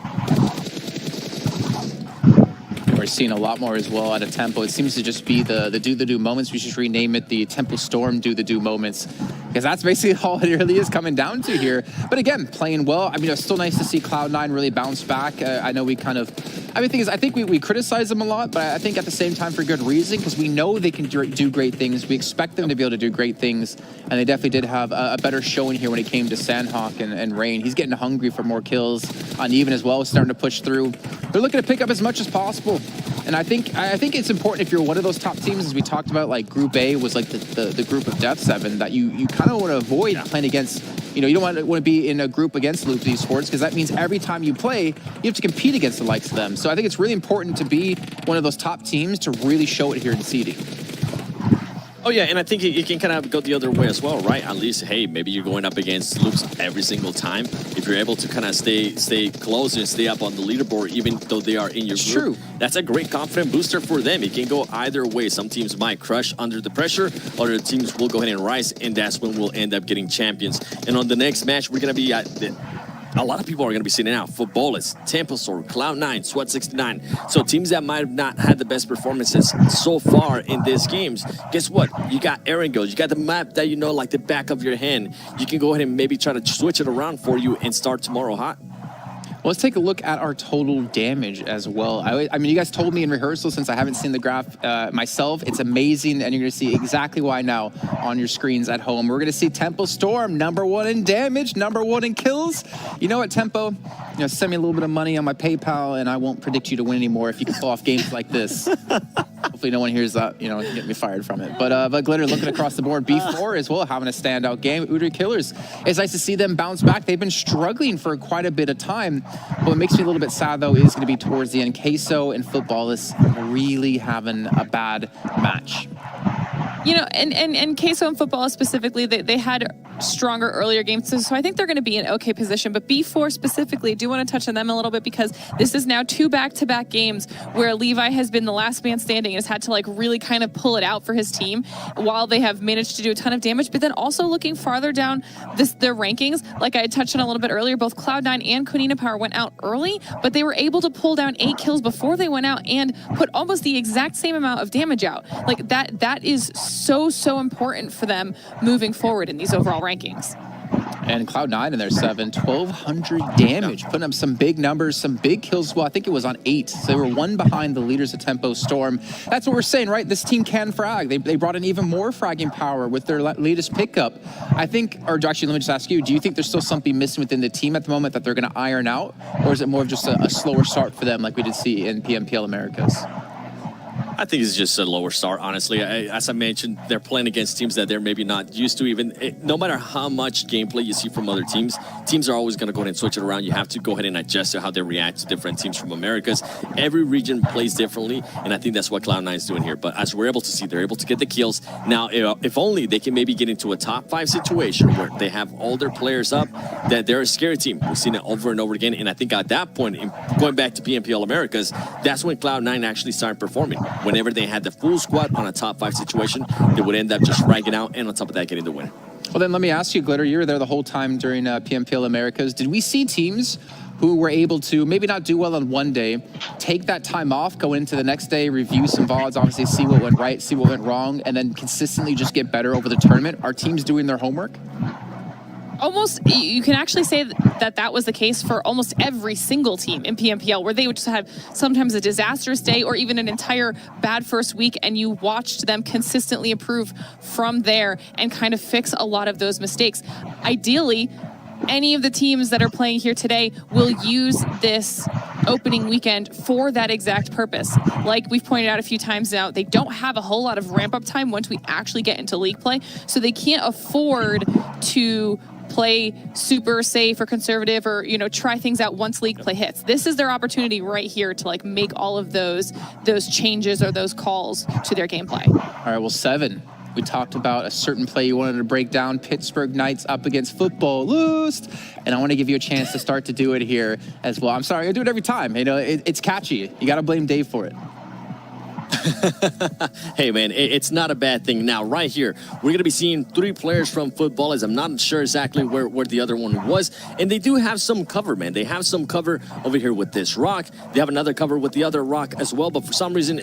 Speaker 2: We're seeing a lot more as well out of Tempo. It seems to just be the do moments. We should rename it the Temple Storm do moments, because that's basically all it really is coming down to here. But again, playing well. I mean, it's still nice to see Cloud9 really bounce back. I know we kind of, I mean, the thing is, I think we criticize them a lot, but I think at the same time for good reason, because we know they can do great things. We expect them to be able to do great things, and they definitely did have a better showing here when it came to Sanhok and Rain. He's getting hungry for more kills. Uneven as well, starting to push through. They're looking to pick up as much as possible. And I think it's important, if you're one of those top teams, as we talked about, like Group A was like the group of death 7, that you kind of want to avoid playing against. You know, you don't want to be in a group against Loop Esports, because that means every time you play, you have to compete against the likes of them. So I think it's really important to be one of those top teams to really show it here in seeding.
Speaker 1: Oh yeah, and I think it can kind of go the other way as well, right? At least, hey, maybe you're going up against Loops every single time. If you're able to kind of stay close and stay up on the leaderboard, even though they are in your group,
Speaker 2: true.
Speaker 1: That's a great confident booster for them. It can go either way. Some teams might crush under the pressure, other teams will go ahead and rise, and that's when we'll end up getting champions. And on the next match, we're going to be at a lot of people are going to be sitting out. Footballers, Temposor, Cloud9, SWAT 69. So teams that might have not had the best performances so far in these games, guess what? You got Erangel. You got the map that you know like the back of your hand. You can go ahead and maybe try to switch it around for you and start tomorrow hot.
Speaker 2: Well, let's take a look at our total damage as well. I mean, you guys told me in rehearsal, since I haven't seen the graph myself, it's amazing, and you're going to see exactly why now on your screens at home. We're going to see Tempo Storm, #1 in damage, #1 in kills. You know what, Tempo? You know, send me a little bit of money on my PayPal, and I won't predict you to win anymore if you can pull off games like this. Hopefully no one hears that, you know, and get me fired from it. But Glitter, looking across the board, B4 as well, having a standout game. Udry Killers, it's nice to see them bounce back. They've been struggling for quite a bit of time. What makes me a little bit sad, though, is going to be towards the end. Queso and Football is really having a bad match.
Speaker 3: You know, and Queso and Football specifically, they had stronger earlier games, so I think they're going to be in okay position. But B4 specifically, I do want to touch on them a little bit, because this is now 2 back-to-back games where Levi has been the last man standing and has had to like really kind of pull it out for his team while they have managed to do a ton of damage. But then also looking farther down their rankings, like I had touched on a little bit earlier, both Cloud9 and Konina Power went out early, but they were able to pull down 8 kills before they went out and put almost the exact same amount of damage out. Like that is so important for them moving forward in these overall rankings.
Speaker 2: And Cloud9 in their 7, 1,200 damage, putting up some big numbers, some big kills. Well, I think it was on 8, so they were 1 behind the leaders of Tempo Storm. That's what we're saying, right? This team can frag. They brought in even more fragging power with their latest pickup. I think, or actually, let me just ask you, do you think there's still something missing within the team at the moment that they're going to iron out? Or is it more of just a slower start for them like we did see in PMPL Americas?
Speaker 1: I think it's just a lower start, honestly. As I mentioned, they're playing against teams that they're maybe not used to. No matter how much gameplay you see from other teams, teams are always going to go ahead and switch it around. You have to go ahead and adjust to how they react to different teams from Americas. Every region plays differently, and I think that's what Cloud9 is doing here. But as we're able to see, they're able to get the kills. Now, if only they can maybe get into a top 5 situation where they have all their players up, that they're a scary team. We've seen it over and over again, and I think at that point, going back to PMPL Americas, that's when Cloud9 actually started performing. Whenever they had the full squad on a top 5 situation, they would end up just ragging out, and on top of that, getting the win.
Speaker 2: Well, then let me ask you, Glitter, you were there the whole time during PMPL Americas. Did we see teams who were able to maybe not do well on one day, take that time off, go into the next day, review some VODs, obviously see what went right, see what went wrong, and then consistently just get better over the tournament? Are teams doing their homework?
Speaker 3: Almost, you can actually say that was the case for almost every single team in PMPL, where they would just have sometimes a disastrous day or even an entire bad first week, and you watched them consistently improve from there and kind of fix a lot of those mistakes. Ideally, any of the teams that are playing here today will use this opening weekend for that exact purpose. Like we've pointed out a few times now, they don't have a whole lot of ramp-up time once we actually get into league play, so they can't afford to play super safe or conservative or, you know, try things out once league play hits. This is their opportunity right here to like make all of those changes or those calls to their gameplay.
Speaker 2: All right, well, 7. We talked about a certain play you wanted to break down, Pittsburgh Knights up against Football Lost, and I want to give you a chance to start to do it here as well. I'm sorry, I do it every time. You know, it's catchy. You got to blame Dave for it.
Speaker 1: Hey man, it's not a bad thing. Now right here, we're going to be seeing 3 players from Football, as I'm not sure exactly where the other one was. And they do have some cover, man. They have some cover over here with this rock. They have another cover with the other rock as well. But for some reason,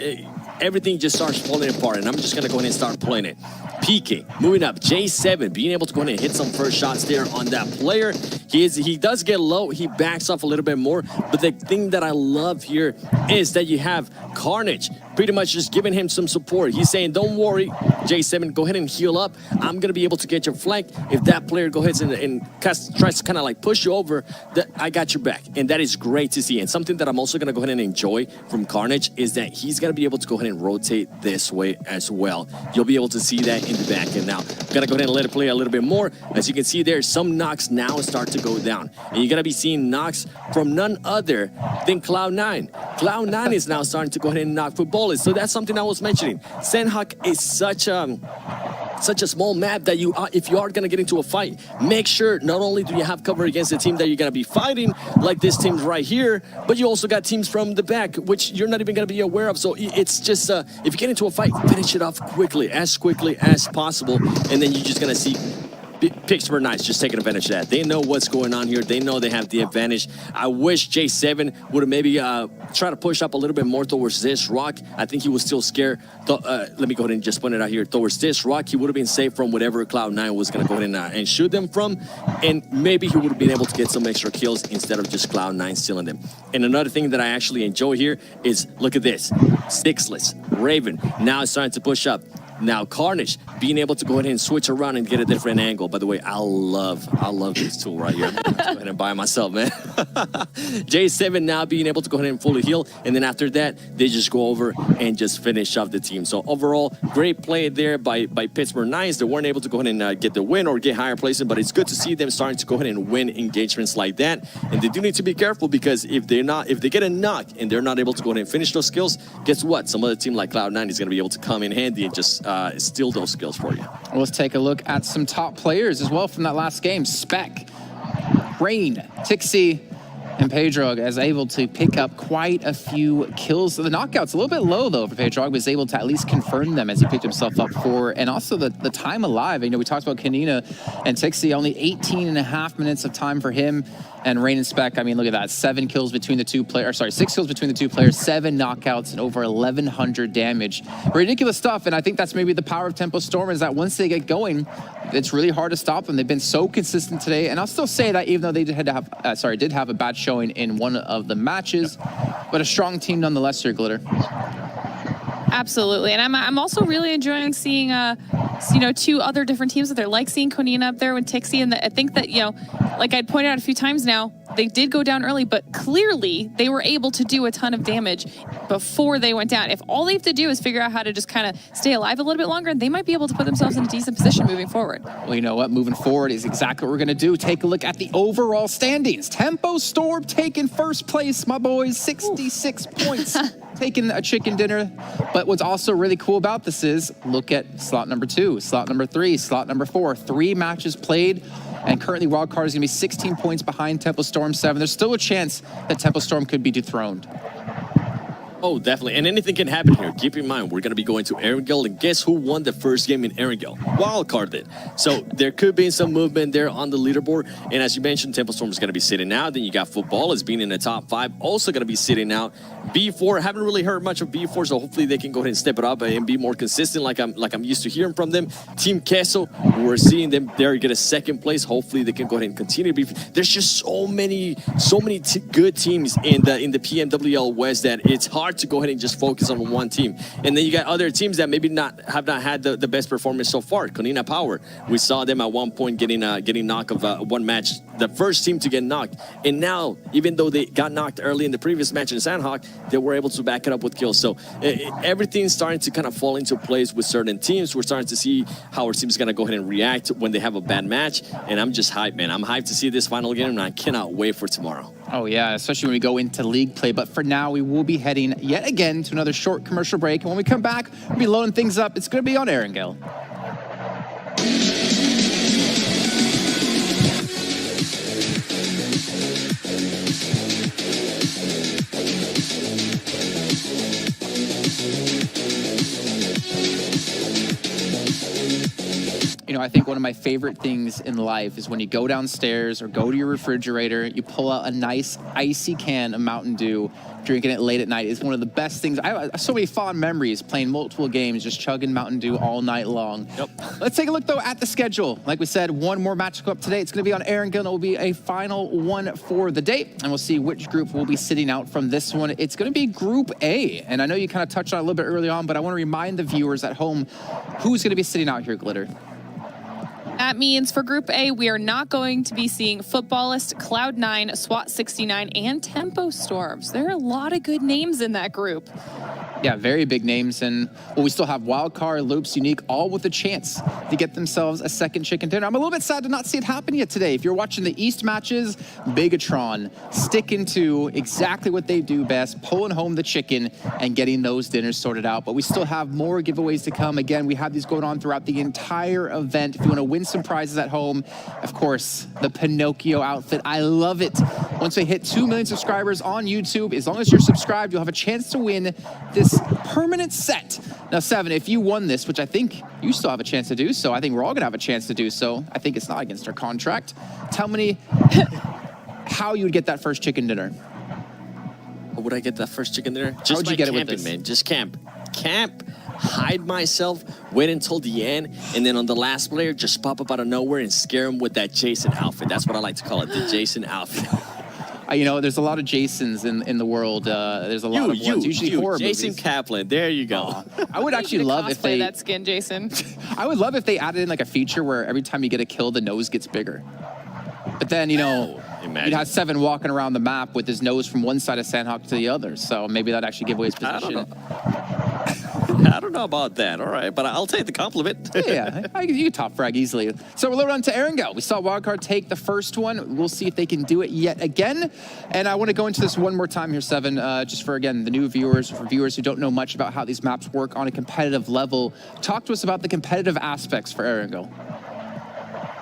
Speaker 1: everything just starts falling apart. And I'm just going to go ahead and start playing it. PK moving up, J7 being able to go ahead and hit some first shots there on that player. He does get low, he backs off a little bit more, but the thing that I love here is that you have Carnage pretty much just giving him some support. He's saying, don't worry, J7, go ahead and heal up. I'm gonna be able to get your flank. If that player goes ahead and tries to kind of like push you over, I got your back. And that is great to see. And something that I'm also gonna go ahead and enjoy from Carnage is that he's gonna be able to go ahead and rotate this way as well. You'll be able to see that in the back end. Now, Gonna go ahead and let it play a little bit more. As you can see there, some knocks now start to go down. And you're gonna be seeing knocks from none other than Cloud9. Cloud9 is now starting to go ahead and knock footballers. So that's something I was mentioning. Sanhok is such a small map that if you are going to get into a fight, make sure not only do you have cover against the team that you're going to be fighting, like this team right here, but you also got teams from the back, which you're not even going to be aware of. So it's just, if you get into a fight, finish it off quickly as possible, and then you're just going to see Pittsburgh Knights just taking advantage of that. They know what's going on here. They know they have the advantage. I wish J7 would have maybe try to push up a little bit more towards this rock. I think he was still scared. Let me go ahead and just point it out here. Towards this rock, he would have been safe from whatever Cloud9 was going to go ahead and shoot them from. And maybe he would have been able to get some extra kills instead of just Cloud9 stealing them. And another thing that I actually enjoy here is, look at this. Sixless, Raven, now it's starting to push up. Now Carnage being able to go ahead and switch around and get a different angle. By the way, I love this tool right here. I'm gonna go ahead and buy it myself, man. J7 now being able to go ahead and fully heal, and then after that, they just go over and just finish off the team. So overall, great play there by Pittsburgh Knights. They weren't able to go ahead and get the win or get higher placement, but it's good to see them starting to go ahead and win engagements like that. And they do need to be careful, because if they get a knock and they're not able to go ahead and finish those skills, guess what? Some other team like Cloud9 is going to be able to come in handy and just steal those skills for you.
Speaker 2: Let's take a look at some top players as well from that last game. Spec, Rain, Tixie, and Pedrog is able to pick up quite a few kills. The knockout's a little bit low, though, for Pedrog, was able to at least confirm them as he picked himself up for. And also the time alive. You know, we talked about Kanina and Tixie, only 18.5 minutes of time for him. And Rain and Spec, I mean, look at that. 6 kills between the two players, 7 knockouts, and over 1,100 damage. Ridiculous stuff, and I think that's maybe the power of Tempo Storm, is that once they get going, it's really hard to stop them. They've been so consistent today, and I'll still say that even though they did have a bad showing in one of the matches, but a strong team nonetheless here, Glitter.
Speaker 3: Absolutely, and I'm also really enjoying seeing two other different teams that they're like seeing Konina up there with Tixie, and I think that, you know, like I'd pointed out a few times now, they did go down early, but clearly they were able to do a ton of damage before they went down. If all they have to do is figure out how to just kind of stay alive a little bit longer, they might be able to put themselves in a decent position moving forward.
Speaker 2: Well, you know what? Moving forward is exactly what we're going to do. Take a look at the overall standings. Tempo Storm taking first place, my boys, 66 points. Taking a chicken dinner. But what's also really cool about this is, look at slot number 2, slot number 3, slot number 4. 3 matches played, and currently Wildcard is going to be 16 points behind Tempo Storm 7. There's still a chance that Tempo Storm could be dethroned.
Speaker 1: Oh, definitely. And anything can happen here. Keep in mind, we're going to be going to Erangel, and guess who won the first game in Erangel? Wildcard did. So there could be some movement there on the leaderboard. And as you mentioned, Tempo Storm is going to be sitting out. Then you got Football as being in the top 5, also going to be sitting out. B4, haven't really heard much of B4, so hopefully they can go ahead and step it up and be more consistent like I'm used to hearing from them. Team Queso, we're seeing them there get a 2nd place. Hopefully they can go ahead and continue to be. There's just so many good teams in the PMWL West that it's hard to go ahead and just focus on one team. And then you got other teams that maybe have not had the best performance so far. Konina Power, we saw them at one point getting knocked of one match, the first team to get knocked. And now, even though they got knocked early in the previous match in Sanhok, they were able to back it up with kills. So everything's starting to kind of fall into place with certain teams. We're starting to see how our team's going to go ahead and react when they have a bad match. And I'm just hyped, man. I'm hyped to see this final game, and I cannot wait for tomorrow.
Speaker 2: Oh, yeah, especially when we go into league play. But for now, we will be heading yet again to another short commercial break. And when we come back, we'll be loading things up. It's going to be on Erangel. You know, I think one of my favorite things in life is when you go downstairs or go to your refrigerator, you pull out a nice icy can of Mountain Dew, drinking it late at night. It's one of the best things. I have so many fond memories playing multiple games, just chugging Mountain Dew all night long.
Speaker 1: Yep.
Speaker 2: Let's take a look, though, at the schedule. Like we said, one more match to go up today. It's going to be on Erangel, and it will be a final one for the day. And we'll see which group will be sitting out from this one. It's going to be Group A. And I know you kind of touched on it a little bit early on, but I want to remind the viewers at home who's going to be sitting out here, Glitter.
Speaker 3: That means for Group A, we are not going to be seeing Footballist, Cloud9, SWAT 69, and Tempo Storms. There are a lot of good names in that group.
Speaker 2: Yeah, very big names. And well, we still have Wildcard, Loops, Unique, all with a chance to get themselves a second chicken dinner. I'm a little bit sad to not see it happen yet today. If you're watching the East matches, Bigatron sticking to exactly what they do best, pulling home the chicken and getting those dinners sorted out. But we still have more giveaways to come. Again, we have these going on throughout the entire event. If you want to win some prizes at home, of course, the Pinocchio outfit. I love it. Once we hit 2 million subscribers on YouTube, as long as you're subscribed, you'll have a chance to win this permanent set. Now, Seven, if you won this, which I think you still have a chance to do so, I think we're all gonna have a chance to do so. I think it's not against our contract. Tell me how you would get that first chicken dinner.
Speaker 1: How would I get that first chicken dinner?
Speaker 2: How
Speaker 1: Just
Speaker 2: would
Speaker 1: by
Speaker 2: you get it with
Speaker 1: camping,
Speaker 2: this?
Speaker 1: man. Just camp. Camp, hide myself, wait until the end, and then on the last player, just pop up out of nowhere and scare him with that Jason outfit. That's what I like to call it, the Jason outfit.
Speaker 2: You know, there's a lot of Jasons in the world. There's a lot of ones, usually horror
Speaker 1: Jason
Speaker 2: movies.
Speaker 1: Kaplan, there you go.
Speaker 2: I would actually love if they...
Speaker 3: that skin, Jason.
Speaker 2: I would love if they added in like a feature where every time you get a kill, the nose gets bigger. But then, you know,
Speaker 1: Imagine.
Speaker 2: you'd have Seven walking around the map with his nose from one side of Sanhok to the other. So maybe that'd actually give away his position.
Speaker 1: I don't know about that, all right, but I'll take the compliment.
Speaker 2: Yeah, you can top frag easily. So we're loading on to Erangel. We saw Wildcard take the first one. We'll see if they can do it yet again. And I want to go into this one more time here, Seven, just for, again, the new viewers, for viewers who don't know much about how these maps work on a competitive level. Talk to us about the competitive aspects for Erangel.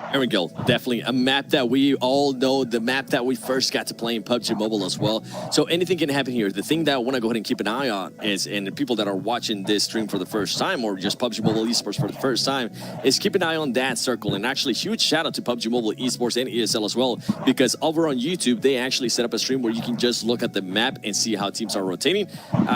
Speaker 1: Erangel, definitely a map that we all know, the map that we first got to play in PUBG Mobile as well. So anything can happen here. The thing that I want to go ahead and keep an eye on is, and the people that are watching this stream for the first time or just PUBG Mobile Esports for the first time, is keep an eye on that circle. And actually, huge shout out to PUBG Mobile Esports and ESL as well, because over on YouTube, they actually set up a stream where you can just look at the map and see how teams are rotating.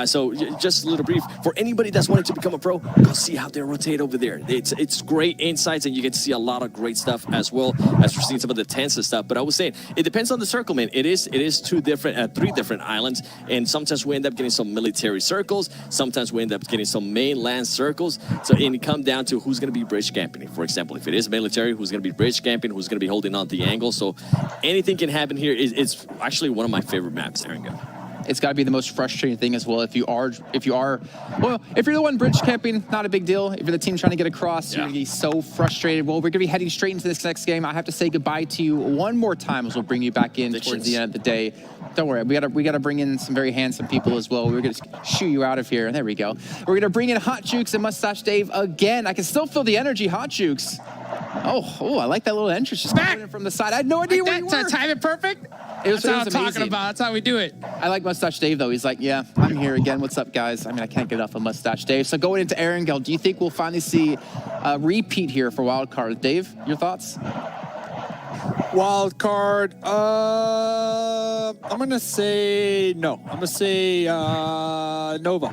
Speaker 1: So just a little brief, for anybody that's wanting to become a pro, go see how they rotate over there. It's great insights and you get to see a lot of great stuff as well as we're seeing some of the tense stuff. But I was saying, it depends on the circle, man. It is three different islands, and sometimes we end up getting some military circles, sometimes we end up getting some mainland circles. So it comes down to who's going to be bridge camping. For example, if it is military, who's going to be bridge camping, who's going to be holding on the angle. So anything can happen here. It's actually one of my favorite maps, Erangel.
Speaker 2: It's got to be the most frustrating thing as well. If you're the one bridge camping, not a big deal. If you're the team trying to get across, you're gonna be so frustrated. Well, we're gonna be heading straight into this next game. I have to say goodbye to you one more time as we'll bring you back in towards the end of the day. Don't worry, we gotta bring in some very handsome people as well. We're gonna shoo you out of here. There we go. We're gonna bring in Hot Jukes and Mustache Dave again. I can still feel the energy, Hot Jukes. Oh, I like that little entrance just coming in from the side. I had no idea where you were.
Speaker 5: To time it perfect?
Speaker 2: That's
Speaker 5: what I'm talking about. That's how we do it.
Speaker 2: I like Mustache Dave, though. He's like, yeah, I'm here again. What's up, guys? I mean, I can't get enough of Mustache Dave. So going into Erangel, do you think we'll finally see a repeat here for Wildcard? Dave, your thoughts?
Speaker 4: Wildcard, I'm gonna say no. I'm gonna say Nova.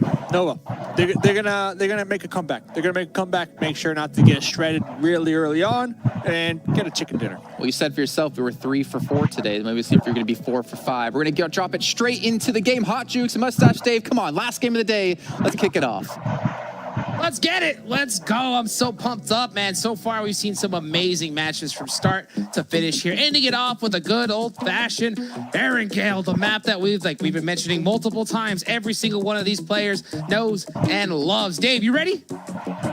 Speaker 4: They're gonna make a comeback. They're gonna make a comeback. Make sure not to get shredded really early on and get a chicken dinner.
Speaker 2: Well, you said for yourself we were 3 for 4 today. Maybe see if you're gonna be 4 for 5. We're gonna drop it straight into the game. Hot Jukes and Mustache Dave. Come on, last game of the day. Let's kick it off.
Speaker 5: Let's get it. Let's go. I'm so pumped up, man. So far, we've seen some amazing matches from start to finish here. Ending it off with a good old-fashioned Erangel, the map that we've been mentioning multiple times. Every single one of these players knows and loves. Dave, you ready?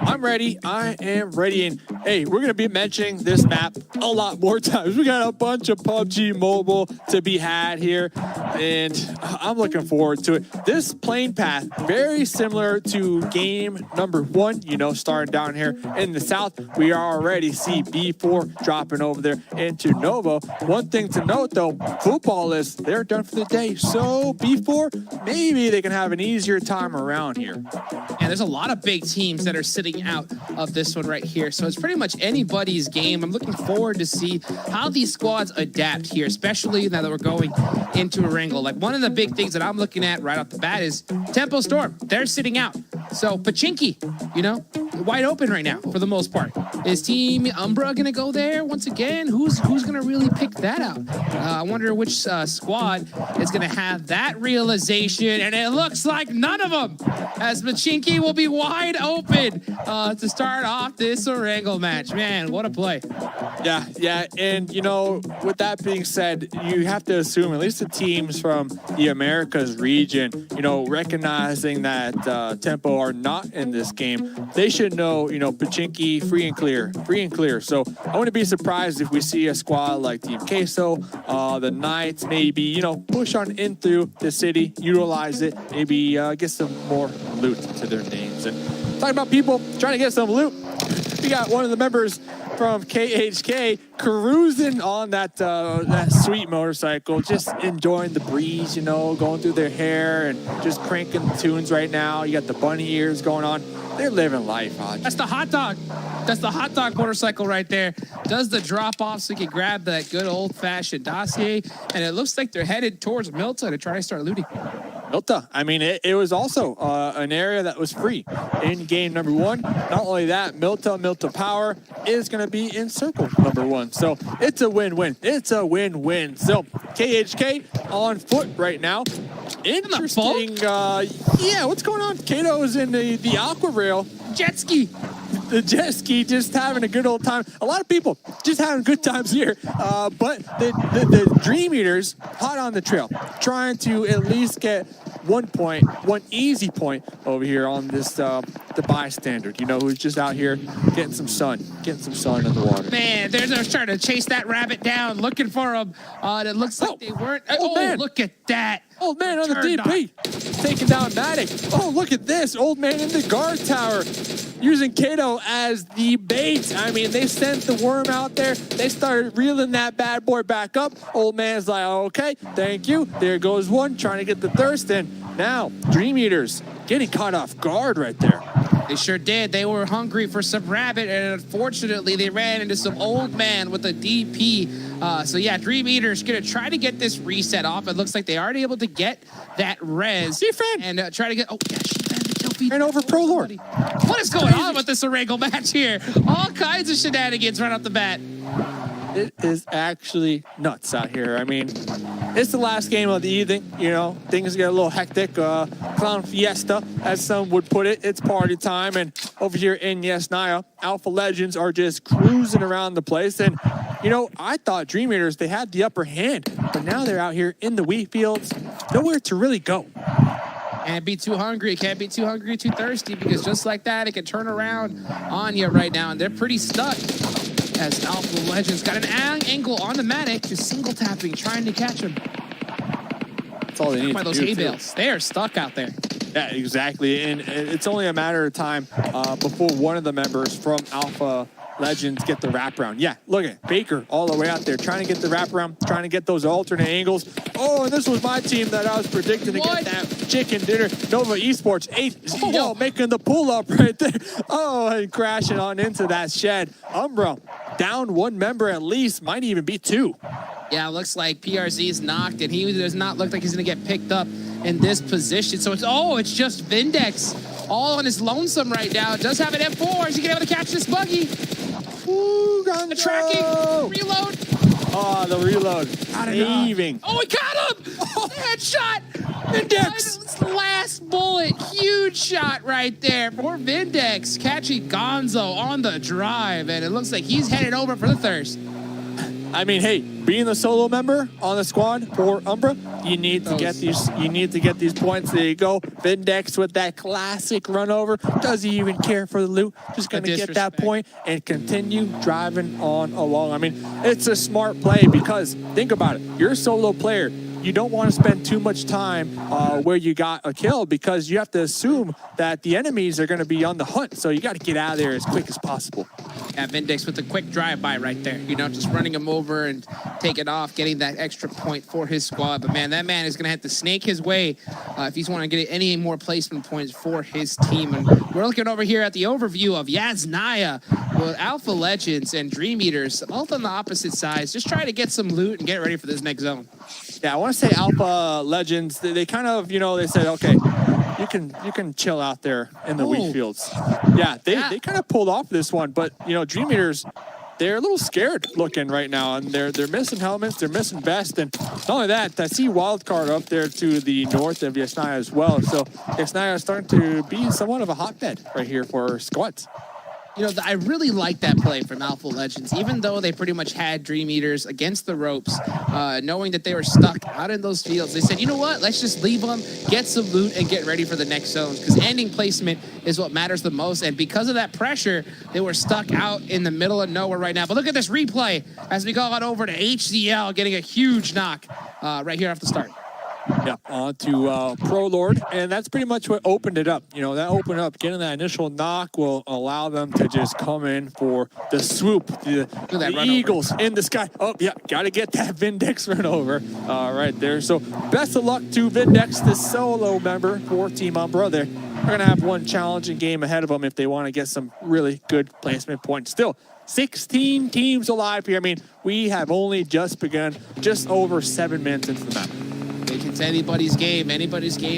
Speaker 4: I'm ready. I am ready. And hey, we're going to be mentioning this map a lot more times. We got a bunch of PUBG Mobile to be had here, and I'm looking forward to it. This plane path, very similar to game number 1, you know, starting down here in the south. We already see B4 dropping over there into Nova. One thing to note, though, football is they're done for the day. So B4, maybe they can have an easier time around here.
Speaker 5: And there's a lot of big teams that are sitting out of this one right here. So it's pretty much anybody's game. I'm looking forward to see how these squads adapt here, especially now that we're going into Erangel. Like, one of the big things that I'm looking at right off the bat is Tempo Storm. They're sitting out. So Pachinki, you know, wide open right now for the most part. Is Team Umbra gonna go there once again? Who's gonna really pick that out? I wonder which squad is gonna have that realization, and it looks like none of them, as Machinki will be wide open to start off this Erangel match. Man, what a play.
Speaker 4: Yeah, and you know, with that being said, you have to assume at least the teams from the Americas region, you know, recognizing that Tempo are not in this game, they should know, you know, Pachinki free and clear. So I wouldn't be surprised if we see a squad like Team Queso, the Knights, maybe, you know, push on in through the city, utilize it, maybe get some more loot to their names. And talking about people trying to get some loot, we got one of the members from KHK cruising on that sweet motorcycle, just enjoying the breeze, you know, going through their hair and just cranking tunes right now. You got the bunny ears going on. They're living life, Hodge.
Speaker 5: That's the hot dog. That's the hot dog motorcycle right there. Does the drop off so you can grab that good old fashioned dossier. And it looks like they're headed towards Milta to try to start looting.
Speaker 4: Milta, I mean, it was also an area that was free in game number 1. Not only that, Milta Power is going to be in circle number 1. So it's a win-win. It's a win-win. So KHK on foot right now. Interesting. Yeah, what's going on? Kato is in the aqua rail.
Speaker 5: Jet ski.
Speaker 4: The jet ski, just having a good old time. A lot of people just having good times here. But the Dream Eaters hot on the trail, trying to at least get 1 point, one easy point over here on this the bystander. You know, who's just out here getting some sun in the water.
Speaker 5: Man, they're trying to chase that rabbit down, looking for him. It looks like they weren't.
Speaker 4: Man.
Speaker 5: Look at that.
Speaker 4: Old man on the DP, taking down Matic. Oh, look at this. Old man in the guard tower, using Kato as the bait. I mean, they sent the worm out there. They started reeling that bad boy back up. Old man's like, okay, thank you. There goes one, trying to get the thirst in. Now, Dream Eaters getting caught off guard right there.
Speaker 5: They sure did. They were hungry for some rabbit, and unfortunately, they ran into some old man with a DP. So yeah, Dream Eaters gonna try to get this reset off. It looks like they aren't able to get that res. And try to get. Oh yeah, she found the kill feed.
Speaker 4: Ran over Pro Lord.
Speaker 5: What is going on with this Erangel match here? All kinds of shenanigans right off the bat.
Speaker 4: It is actually nuts out here. I mean, it's the last game of the evening. You know, things get a little hectic. Clown Fiesta, as some would put it. It's party time. And over here in Yesnaya, Alpha Legends are just cruising around the place. And, you know, I thought Dream Eaters, they had the upper hand. But now they're out here in the wheat fields. Nowhere to really go.
Speaker 5: Can't be too hungry. Can't be too hungry, too thirsty. Because just like that, it can turn around on you right now. And they're pretty stuck. As Alpha Legends got an angle on the Matic, just single tapping, trying to catch him.
Speaker 4: That's all they need
Speaker 5: by
Speaker 4: to
Speaker 5: those
Speaker 4: do,
Speaker 5: hay
Speaker 4: too.
Speaker 5: bales. They are stuck out there.
Speaker 4: Yeah, exactly. And it's only a matter of time before one of the members from Alpha Legends get the wraparound. Yeah, look at Baker all the way out there trying to get the wraparound, trying to get those alternate angles. Oh, and this was my team that I was predicting to get that chicken dinner. Nova Esports 8 making the pull up right there. Oh, and crashing on into that shed. Umbra down one member at least, might even be 2.
Speaker 5: Yeah, looks like PRZ's knocked, and he does not look like he's going to get picked up in this position. So it's just Vindex all on his lonesome right now. Does have an F4. Is he going to be able to catch this buggy?
Speaker 4: Ooh,
Speaker 5: The tracking, reload.
Speaker 4: Oh, the reload. Saving.
Speaker 5: Oh, he got him! Headshot!
Speaker 4: Vindex!
Speaker 5: Last bullet. Huge shot right there for Vindex. Catching Gonzo on the drive, and it looks like he's headed over for the thirst.
Speaker 4: I mean, hey, being the solo member on the squad for Umbra, you need to get these. You need to get these points. There you go. Vindex with that classic run over. Doesn't even care for the loot. Just gonna get that point and continue driving on along. I mean, it's a smart play because think about it. You're a solo player. You don't want to spend too much time where you got a kill because you have to assume that the enemies are going to be on the hunt. So you got to get out of there as quick as possible.
Speaker 5: Yeah, Vindex with a quick drive-by right there. You know, just running him over and taking off, getting that extra point for his squad. But, man, that man is going to have to snake his way if he's want to get any more placement points for his team. And we're looking over here at the overview of Yasnaya with Alpha Legends and Dream Eaters, both on the opposite sides, just trying to get some loot and get ready for this next zone.
Speaker 4: Yeah, I want to say Alpha Legends, they kind of, you know, they said, okay, you you can chill out there in the wheat fields. Yeah, they kind of pulled off this one, but you know, Dream Eaters, they're a little scared looking right now, and they're missing helmets, they're missing vests, and not only that, I see wildcard up there to the north of Yasnaya as well. So Yasnaya is starting to be somewhat of a hotbed right here for squads.
Speaker 5: You know, I really like that play from Alpha Legends, even though they pretty much had Dream Eaters against the ropes, knowing that they were stuck out in those fields. They said, you know what, let's just leave them, get some loot, and get ready for the next zones, because ending placement is what matters the most. And because of that pressure, they were stuck out in the middle of nowhere right now. But look at this replay as we go on over to HCL, getting a huge knock right here off the start.
Speaker 4: Yeah, on to Pro Lord, and that's pretty much what opened it up. You know, that opened up, getting that initial knock will allow them to just come in for the swoop. The Eagles in the sky. Oh, yeah, got to get that Vindex run over right there. So best of luck to Vindex, the solo member for Team Umbra. They're going to have one challenging game ahead of them if they want to get some really good placement points. Still, 16 teams alive here. I mean, we have only just begun, just over 7 minutes into the map.
Speaker 5: It's anybody's game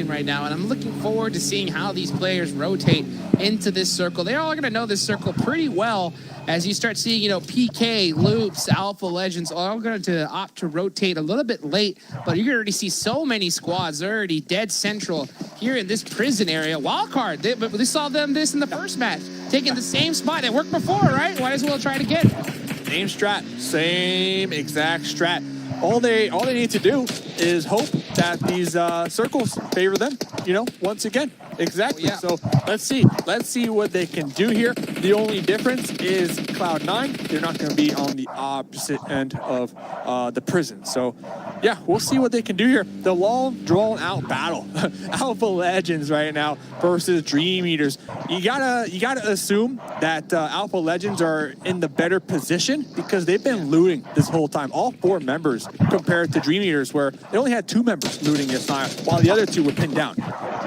Speaker 5: right now, and I'm looking forward to seeing how these players rotate into this circle. They're all going to know this circle pretty well as you start seeing, you know, PK, Loops, Alpha Legends, all going to opt to rotate a little bit late, but you're going to already see so many squads. They're already dead central here in this prison area. Wildcard, they saw them this in the first match, taking the same spot. It worked before, right? Might as well try it again.
Speaker 4: Same strat, same exact strat. All they need to do is hope that these circles favor them, you know, once again. Exactly.
Speaker 5: Yeah.
Speaker 4: So let's see what they can do here. The only difference is Cloud9. They're not going to be on the opposite end of the prison. So yeah, we'll see what they can do here. The long drawn out battle, Alpha Legends right now versus Dream Eaters. You gotta assume that Alpha Legends are in the better position because they've been looting this whole time. All 4 members compared to Dream Eaters, where they only had 2 members looting this time, while the other 2 were pinned down.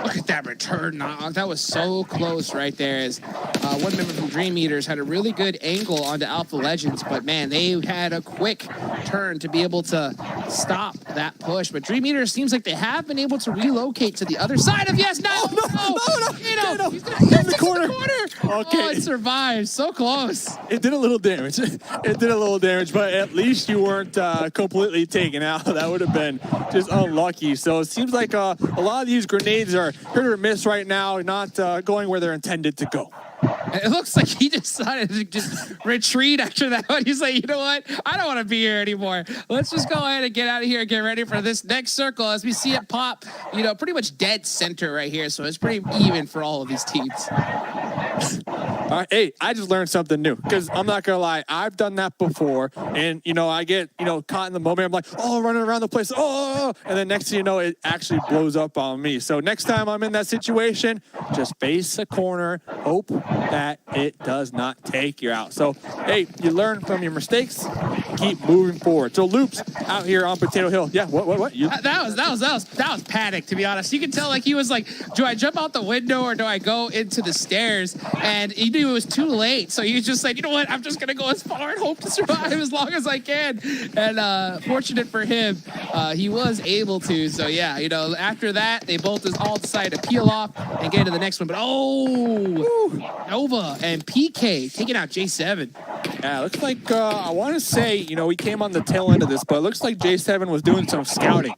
Speaker 5: Look at that return knock. That was so close right there, as one member from Dream Eaters had a really good angle onto Alpha Legends, but man, they had a quick turn to be able to stop that push. But Dream Eaters seems like they have been able to relocate to the other side of He's
Speaker 4: in the corner. Okay.
Speaker 5: Oh, it survived. So close.
Speaker 4: It did a little damage. But at least you weren't completely taken out. That would have been just unlucky. So it seems like a lot of these grenades are hit or miss right now, not going where they're intended to go.
Speaker 5: It looks like he decided to just retreat after that one. He's like, you know what? I don't want to be here anymore. Let's just go ahead and get out of here and get ready for this next circle as we see it pop, you know, pretty much dead center right here. So it's pretty even for all of these teams.
Speaker 4: All right, hey, I just learned something new, because I'm not gonna lie, I've done that before, and you know, I get, you know, caught in the moment. I'm like, oh, running around the place, oh, and then next thing you know, it actually blows up on me. So next time I'm in that situation, just face a corner, hope that it does not take you out. So hey, you learn from your mistakes, keep moving forward. So Loops out here on Potato Hill. Yeah, what?
Speaker 5: That was panic, to be honest. You can tell, like, he was like, do I jump out the window or do I go into the stairs? And he knew it was too late, so he just said, you know what, I'm just gonna go as far and hope to survive as long as I can. And fortunate for him, he was able to. So yeah, you know, after that, they both all decided to peel off and get into the next one. But Nova and PK taking out J7.
Speaker 4: Yeah, it looks like, I want to say, you know, we came on the tail end of this, but it looks like J7 was doing some scouting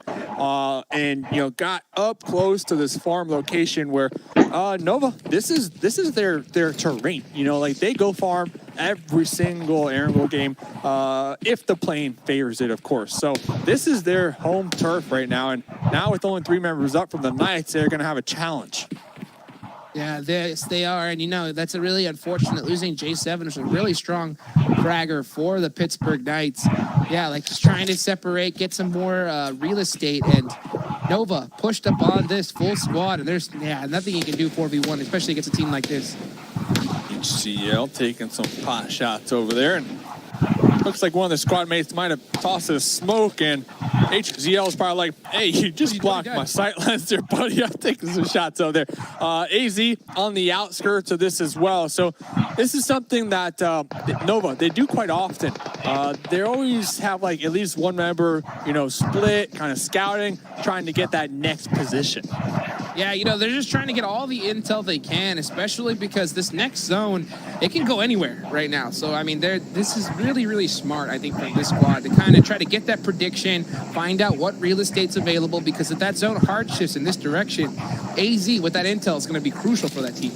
Speaker 4: and, you know, got up close to this farm location where Nova, this is their terrain. You know, like, they go farm every single Erangel game if the plane favors it, of course. So this is their home turf right now, and now with only 3 members up from the Knights, they're going to have a challenge.
Speaker 5: Yeah, they are, and you know, that's a really unfortunate losing. J7 is a really strong fragger for the Pittsburgh Knights. Yeah, like, just trying to separate, get some more real estate, and Nova pushed up on this full squad, and there's nothing he can do 4v1, especially against a team like this.
Speaker 4: HCL taking some pot shots over there, and looks like one of the squad mates might have tossed a smoke, and HCL is probably like, hey, you just blocked my sight lines there, buddy. I'm taking some shots over there. AZ on the outskirts of this as well. So this is something that Nova, they do quite often. They always have, like, at least one member, you know, split, kind of scouting, trying to get that next position.
Speaker 5: Yeah, you know, they're just trying to get all the intel they can, especially because this next zone, it can go anywhere right now. So, I mean, this is really, really smart, I think, from this squad to kind of try to get that prediction, find out what real estate's available, because if that zone hard shifts in this direction, AZ with that intel is going to be crucial for that team.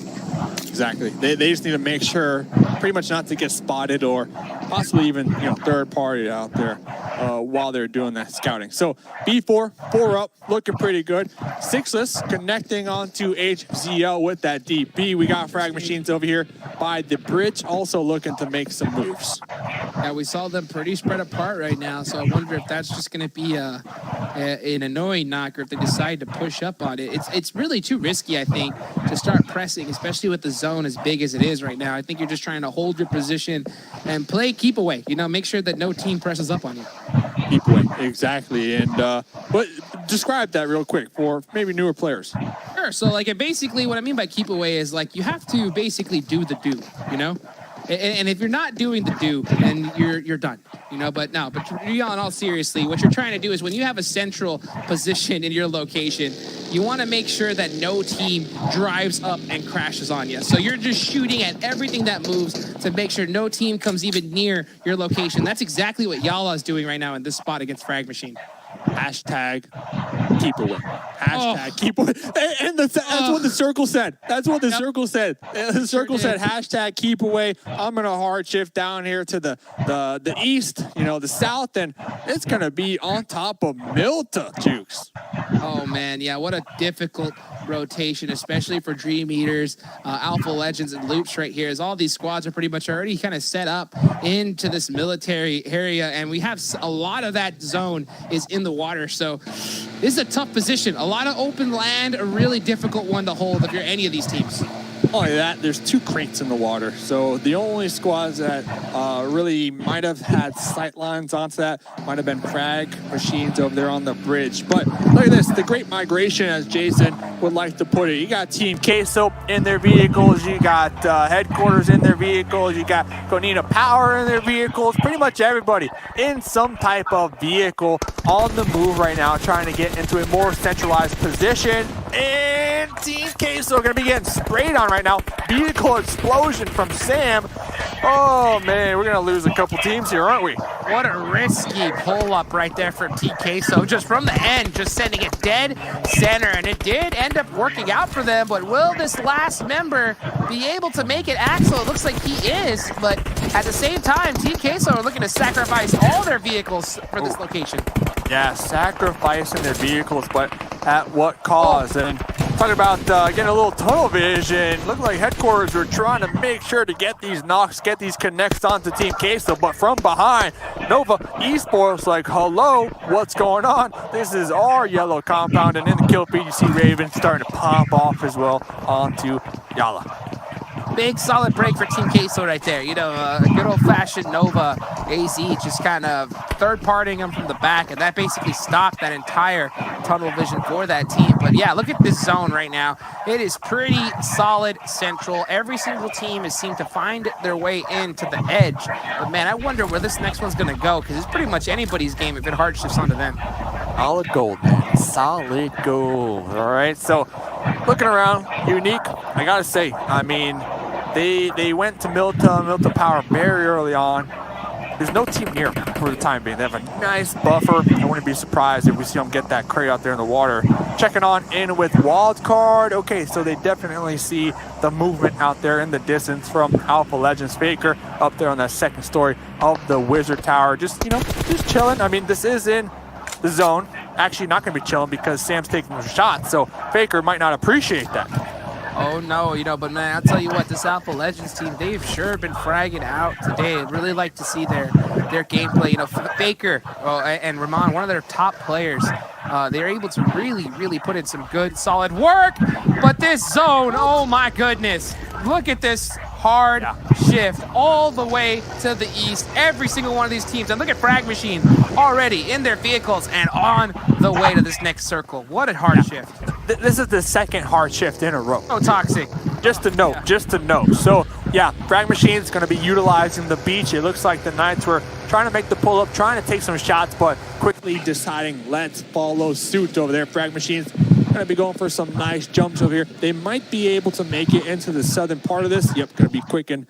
Speaker 4: Exactly. They just need to make sure pretty much not to get spotted or possibly even, you know, third party out there while they're doing that scouting. So B4, 4 up, looking pretty good. Sixless connecting onto HZL with that DP. We got Frag Machines over here by the bridge, also looking to make some moves.
Speaker 5: Yeah, we saw them pretty spread apart right now, so I wonder if that's just going to be an annoying knock, or if they decide to push up on it. It's really too risky, I think, to start pressing, especially with the zone as big as it is right now. I think you're just trying to hold your position and play keep away. You know, make sure that no team presses up on you.
Speaker 4: Keep away, exactly. And but describe that real quick for maybe newer players.
Speaker 5: Sure. So, like, basically what I mean by keep away is, like, you have to basically do the do, you know? And if you're not doing the do, then you're done, you know. But in all seriously, what you're trying to do is, when you have a central position in your location, you want to make sure that no team drives up and crashes on you. So you're just shooting at everything that moves to make sure no team comes even near your location. That's exactly what Yala is doing right now in this spot against Frag Machine.
Speaker 4: Hashtag keep away. Hashtag keep away. And that's what the circle said. That's what the circle said. The circle said hashtag keep away. I'm gonna hard shift down here to the east, you know, the south, and it's gonna be on top of Milta, Jukes.
Speaker 5: Oh man, yeah, what a difficult rotation, especially for Dream Eaters, Alpha Legends, and Loops right here, as all these squads are pretty much already kind of set up into this military area, and we have a lot of that zone is in the water. So this is a tough position. A lot of open land, a really difficult one to hold if you're any of these teams.
Speaker 4: Only that, there's 2 crates in the water. So the only squads that really might have had sight lines onto that might have been Frag Machines over there on the bridge. But look at this, the great migration, as Jason would like to put it. You got Team Queso in their vehicles. You got Headquarters in their vehicles. You got Gonina Power in their vehicles. Pretty much everybody in some type of vehicle on the move right now, trying to get into a more centralized position. And Team Queso going to be getting sprayed on right now. Vehicle explosion from Sam. Oh man, we're going to lose a couple teams here, aren't we?
Speaker 5: What a risky pull-up right there from TK. So just from the end, just sending it dead center. And it did end up working out for them. But will this last member be able to make it, Axel? It looks like he is. But at the same time, TK are looking to sacrifice all their vehicles for this location.
Speaker 4: Yeah, sacrificing their vehicles, but at what cost? And talking about getting a little tunnel vision. Looked like Headquarters were trying to make sure to get these knocks, get these connects onto Team Queso, but from behind, Nova Esports like, hello, what's going on? This is our yellow compound, and in the kill feed, you see Raven starting to pop off as well onto Yala.
Speaker 5: Big solid break for Team Queso right there. You know, a good old-fashioned Nova AZ just kind of third-partying them from the back, and that basically stopped that entire tunnel vision for that team. But yeah, look at this zone right now. It is pretty solid central. Every single team has seemed to find their way into the edge. But man, I wonder where this next one's going to go, because it's pretty much anybody's game if it hard shifts onto them.
Speaker 4: Solid gold, man. Solid gold. All right, so looking around, Unique, I got to say, I mean, they went to Milta Power very early on. There's no team near them for the time being. They have a nice buffer. I wouldn't be surprised if we see them get that crate out there in the water. Checking on in with Wildcard. Okay, so they definitely see the movement out there in the distance from Alpha Legends Faker up there on that second story of the Wizard Tower. Just, you know, just chilling. I mean, this is in the zone. Actually not going to be chilling because Sam's taking the shot, so Faker might not appreciate that.
Speaker 5: Oh no, you know, but man, I'll tell you what, this Alpha Legends team, they've sure been fragging out today. I'd really like to see their gameplay. You know, Faker and Ramon, one of their top players, they're able to really put in some good, solid work. But this zone, oh my goodness, look at this hard shift all the way to the east. Every single one of these teams, and look at Frag Machine already in their vehicles and on the way to this next circle. What a hard shift.
Speaker 4: This is the second hard shift in a row.
Speaker 5: Oh, toxic.
Speaker 4: Just to note, just to note. So, yeah, Frag Machine's going to be utilizing the beach. It looks like the Knights were trying to make the pull-up, trying to take some shots, but quickly deciding, let's follow suit over there. Frag Machine's going Going to be going for some nice jumps over here. They might be able to make it into the southern part of this. Yep, going to be quick and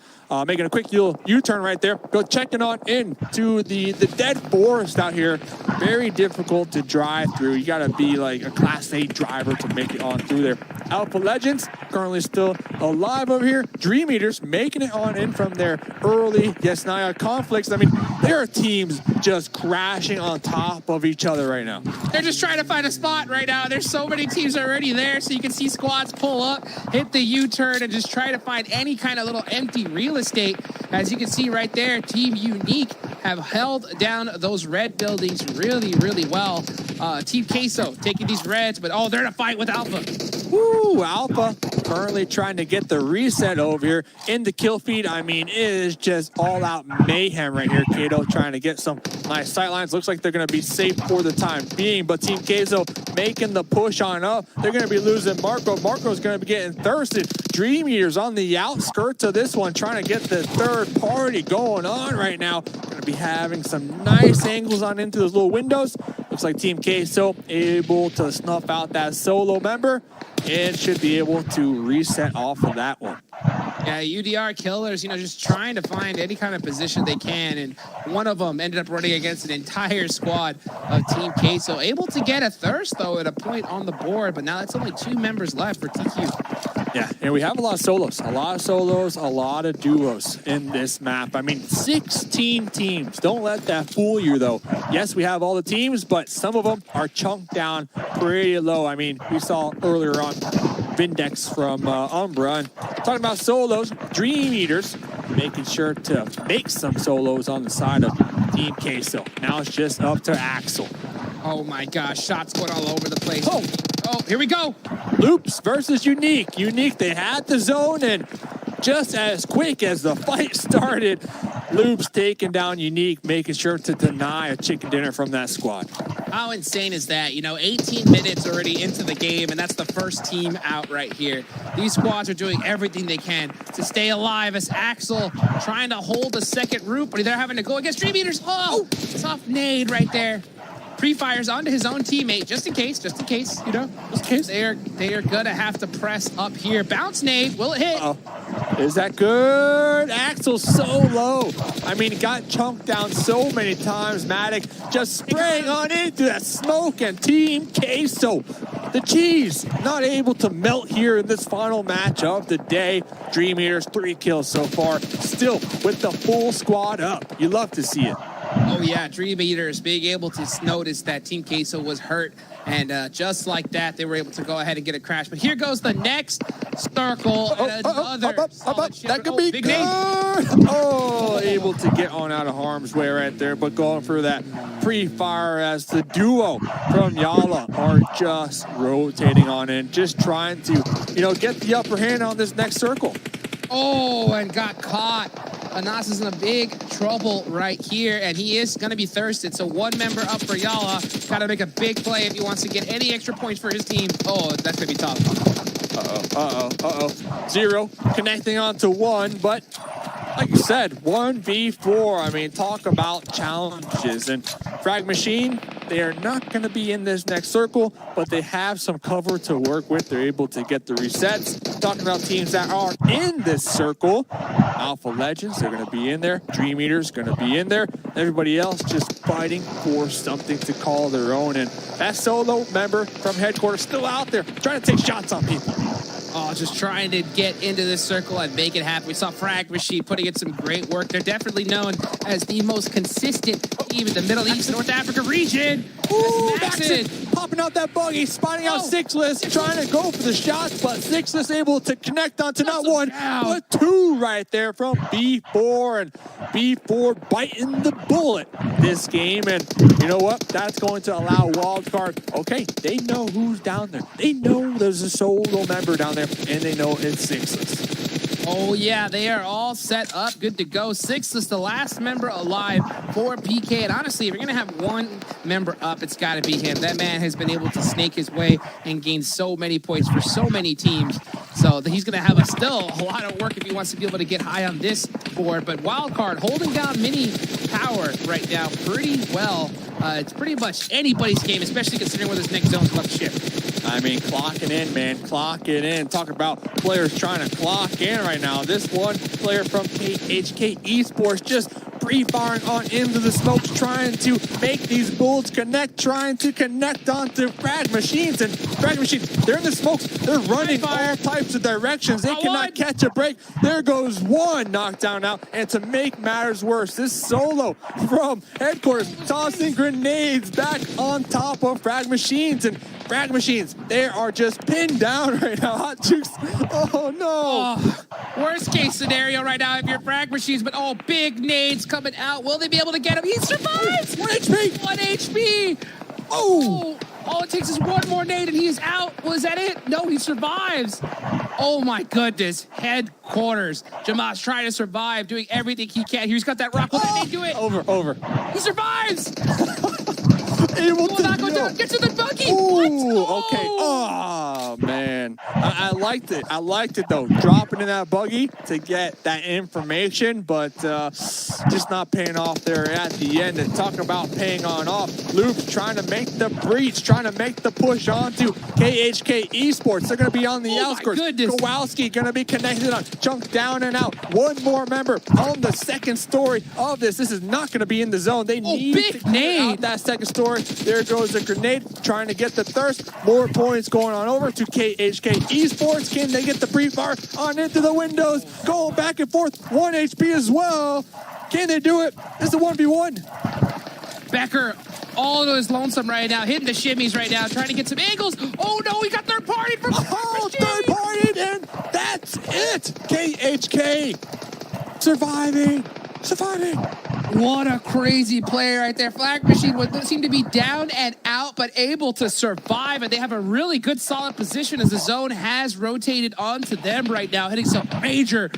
Speaker 4: making a quick U-turn right there. Go checking on into the dead forest out here. Very difficult to drive through. You got to be like a Class 8 driver to make it on through there. Alpha Legends currently still alive over here. Dream Eaters making it on in from their early Yesnaya conflicts. I mean, there are teams just crashing on top of each other right now.
Speaker 5: They're just trying to find a spot right now. There's so many teams already there, so you can see squads pull up, hit the U-turn, and just try to find any kind of little empty real estate. As you can see right there, Team Unique have held down those red buildings really, really well. Team Queso taking these reds, but they're in a fight with Alpha.
Speaker 4: Woo, Alpha currently trying to get the reset over here in the kill feed. I mean, it is just all out mayhem right here. Kato trying to get some nice sight lines. Looks like they're going to be safe for the time being, but Team Queso making the push on up. They're going to be losing Marco. Marco's going to be getting thirsted. Dream Eaters on the outskirts of this one, trying to get the third party going on right now. Going to be having some nice angles on into those little windows. Looks like Team Queso able to snuff out that solo member and should be able to reset off of that one.
Speaker 5: Yeah, UDR killers, just trying to find any kind of position they can, and one of them ended up running against an entire squad of Team Queso. Able to get a thirst, though, at a point on the board, but now that's only 2 members left for TQ.
Speaker 4: Yeah, and we have a lot of solos, a lot of duos in this map. I mean, 16 teams. Don't let that fool you, though. Yes, we have all the teams, but some of them are chunked down pretty low. I mean, we saw earlier on Vindex from Umbra. And talking about solos, Dream Eaters making sure to make some solos on the side of Team Queso. Now it's just up to Axel.
Speaker 5: Oh my gosh, shots going all over the place. Oh, here we go.
Speaker 4: Loops versus Unique. Unique, they had the zone, and just as quick as the fight started, Loops taking down Unique, making sure to deny a chicken dinner from that squad.
Speaker 5: How insane is that? 18 minutes already into the game, and that's the first team out right here. These squads are doing everything they can to stay alive as Axel trying to hold the second route, but they're having to go against Dream Eaters. Oh, tough nade right there. Pre-fires onto his own teammate, just in case, just in case. They are gonna have to press up here. Bounce nade, will it hit?
Speaker 4: Is that good? Axel so low. I mean, he got chunked down so many times. Matic just spraying on into that smoke, and Team Queso, the cheese, not able to melt here in this final match of the day. Dream Eaters, 3 kills so far, still with the full squad up. You love to see it.
Speaker 5: Oh yeah, Dream Eaters being able to notice that Team Queso was hurt, and just like that, they were able to go ahead and get a crash. But here goes the next circle.
Speaker 4: That could be
Speaker 5: big
Speaker 4: good.
Speaker 5: nade.
Speaker 4: Able to get on out of harm's way right there, but going for that pre-fire as the duo from Yala are just rotating on in, just trying to, get the upper hand on this next circle.
Speaker 5: Oh, and got caught. Anas is in a big trouble right here, and he is going to be thirsted. So 1 member up for Yala. Got to make a big play if he wants to get any extra points for his team. Oh, that's going to be tough.
Speaker 4: Zero connecting on to 1, but like you said, 1v4. I mean, talk about challenges. And Frag Machine, they are not going to be in this next circle, but they have some cover to work with. They're able to get the resets. Talking about teams that are in this circle, Alpha Legends, they're going to be in there. Dream Eaters going to be in there. Everybody else just fighting for something to call their own. And that solo member from headquarters still out there trying to take shots on people.
Speaker 5: Oh, just trying to get into this circle and make it happen. We saw Frag Machine putting in some great work. They're definitely known as the most consistent team in the Middle East and North Africa region.
Speaker 4: Ooh, Maxon popping out that buggy, spotting out Sixless, trying to go for the shots, but Sixless able to connect onto not 1, but 2 right there from B4, and B4 biting the bullet this game. And you know what? That's going to allow Wildcard. Okay, they know who's down there. They know there's a solo member down there, and they know it's Sixless.
Speaker 5: Oh yeah, they are all set up, good to go. Sixless, the last member alive for PK. And honestly, if you're gonna have 1 member up, it's gotta be him. That man has been able to snake his way and gain so many points for so many teams. So he's gonna have still a lot of work if he wants to be able to get high on this board. But Wildcard holding down Mini Power right now pretty well. It's pretty much anybody's game, especially considering where this next zone's left shift.
Speaker 4: I mean, clocking in, man, clocking in. Talk about players trying to clock in right now. This one player from KHK Esports just pre-firing on into the smokes, trying to make these bullets connect, trying to connect onto frag machines. And frag machines, they're in the smokes. They're running all types of directions. They cannot catch a break. There goes one knockdown out. And to make matters worse, this solo from headquarters tossing grenades back on top of frag machines. And frag machines, they are just pinned down right now. Hot Jukes, oh no.
Speaker 5: Oh, worst case scenario right now if you're frag machines, but oh, big nades coming out. Will they be able to get him? He survives!
Speaker 4: 1 HP!
Speaker 5: 1 HP!
Speaker 4: Oh!
Speaker 5: All it takes is one more nade and he is out. Was that it? No, he survives. Oh my goodness. Headquarters. Jama's trying to survive, doing everything he can. He's got that rock. Will they do it?
Speaker 4: Over.
Speaker 5: He survives!
Speaker 4: Able
Speaker 5: Will
Speaker 4: to
Speaker 5: not go down. Get to the buggy.
Speaker 4: Ooh,
Speaker 5: What?
Speaker 4: okay. Oh, man. I liked it. I liked it, though. Dropping in that buggy to get that information, but just not paying off there at the end. And talk about paying on off. Luke trying to make the breach, trying to make the push onto KHK Esports. They're going to be on the outskirts.
Speaker 5: My goodness.
Speaker 4: Kowalski going to be connected on Chunk down and out. One more member on the second story of this. This is not going to be in the zone. They need to clear out that second story. There goes a grenade, trying to get the thirst. More points going on over to KHK Esports. Can they get the pre-fire on into the windows? Going back and forth. 1 HP as well. Can they do it? It's a 1v1.
Speaker 5: Becker, all to his lonesome right now, hitting the shimmies right now, trying to get some angles. Oh no, he got third party from
Speaker 4: Third party, and that's it. KHK surviving.
Speaker 5: What a crazy play right there. Flag Machine would seem to be down and out, but able to survive, and they have a really good solid position as the zone has rotated onto them right now, hitting some major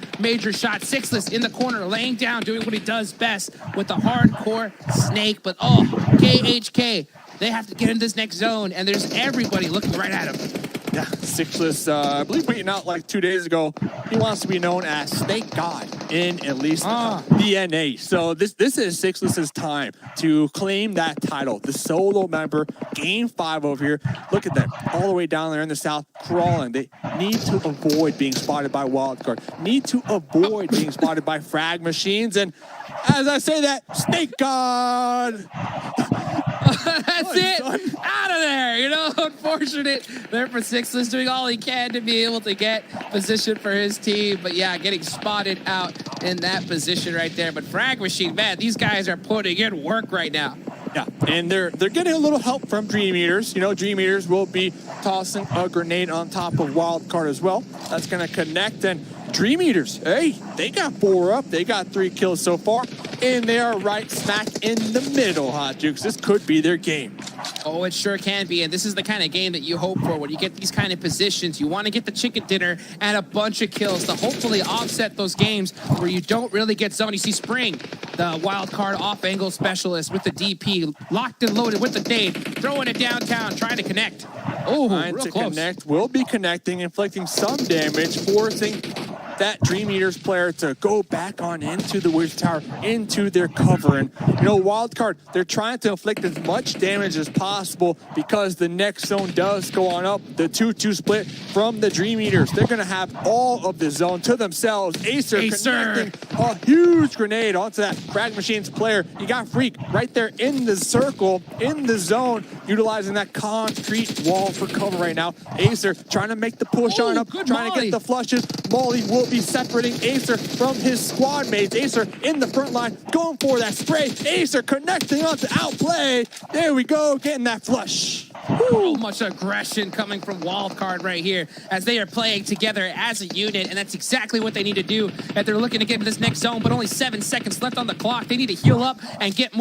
Speaker 5: shots. Sixless in the corner, laying down, doing what he does best with the hardcore snake. But oh, KHK, they have to get in this next zone, and there's everybody looking right at him.
Speaker 4: Yeah, Sixless, I believe tweeting out like 2 days ago, he wants to be known as Snake God in at least DNA. So this is Sixless's time to claim that title. The solo member, Game 5 over here. Look at them, all the way down there in the south, crawling. They need to avoid being spotted by Wildcard, need to avoid being spotted by frag machines. And as I say that, Snake God!
Speaker 5: That's it. Out of there. You know, unfortunate there for Sixless, doing all he can to be able to get position for his team. But yeah, getting spotted out in that position right there. But Frag Machine, man, these guys are putting in work right now.
Speaker 4: Yeah, and they're getting a little help from Dream Eaters. You know, Dream Eaters will be tossing a grenade on top of Wildcard as well. That's going to connect. And Dream Eaters, hey, they got 4 up. They got 3 kills so far. And they are right smack in the middle, Hot Jukes. This could be their game.
Speaker 5: Oh, it sure can be. And this is the kind of game that you hope for when you get these kind of positions. You want to get the chicken dinner and a bunch of kills to hopefully offset those games where you don't really get zone. You see Spring, the wild card off-angle specialist with the DP, locked and loaded with the nade, throwing it downtown, trying to connect. Oh,
Speaker 4: trying
Speaker 5: real
Speaker 4: to
Speaker 5: close.
Speaker 4: connect, will be connecting, inflicting some damage, forcing that Dream Eaters player to go back on into the Witch Tower, into their cover. And, you know, Wildcard, they're trying to inflict as much damage as possible because the next zone does go on up. The 2-2 split from the Dream Eaters. They're going to have all of the zone to themselves. Acer connecting a huge grenade onto that Frag Machines player. You got Freak right there in the circle, in the zone, utilizing that concrete wall for cover right now. Acer trying to make the push on up, trying to get the flushes. Molly will be separating Acer from his squad mates. Acer in the front line, going for that spray. Acer connecting onto outplay. There we go, getting that flush.
Speaker 5: So much aggression coming from Wildcard right here as they are playing together as a unit, and that's exactly what they need to do if they're looking to get into this next zone, but only 7 seconds left on the clock. They need to heal up and get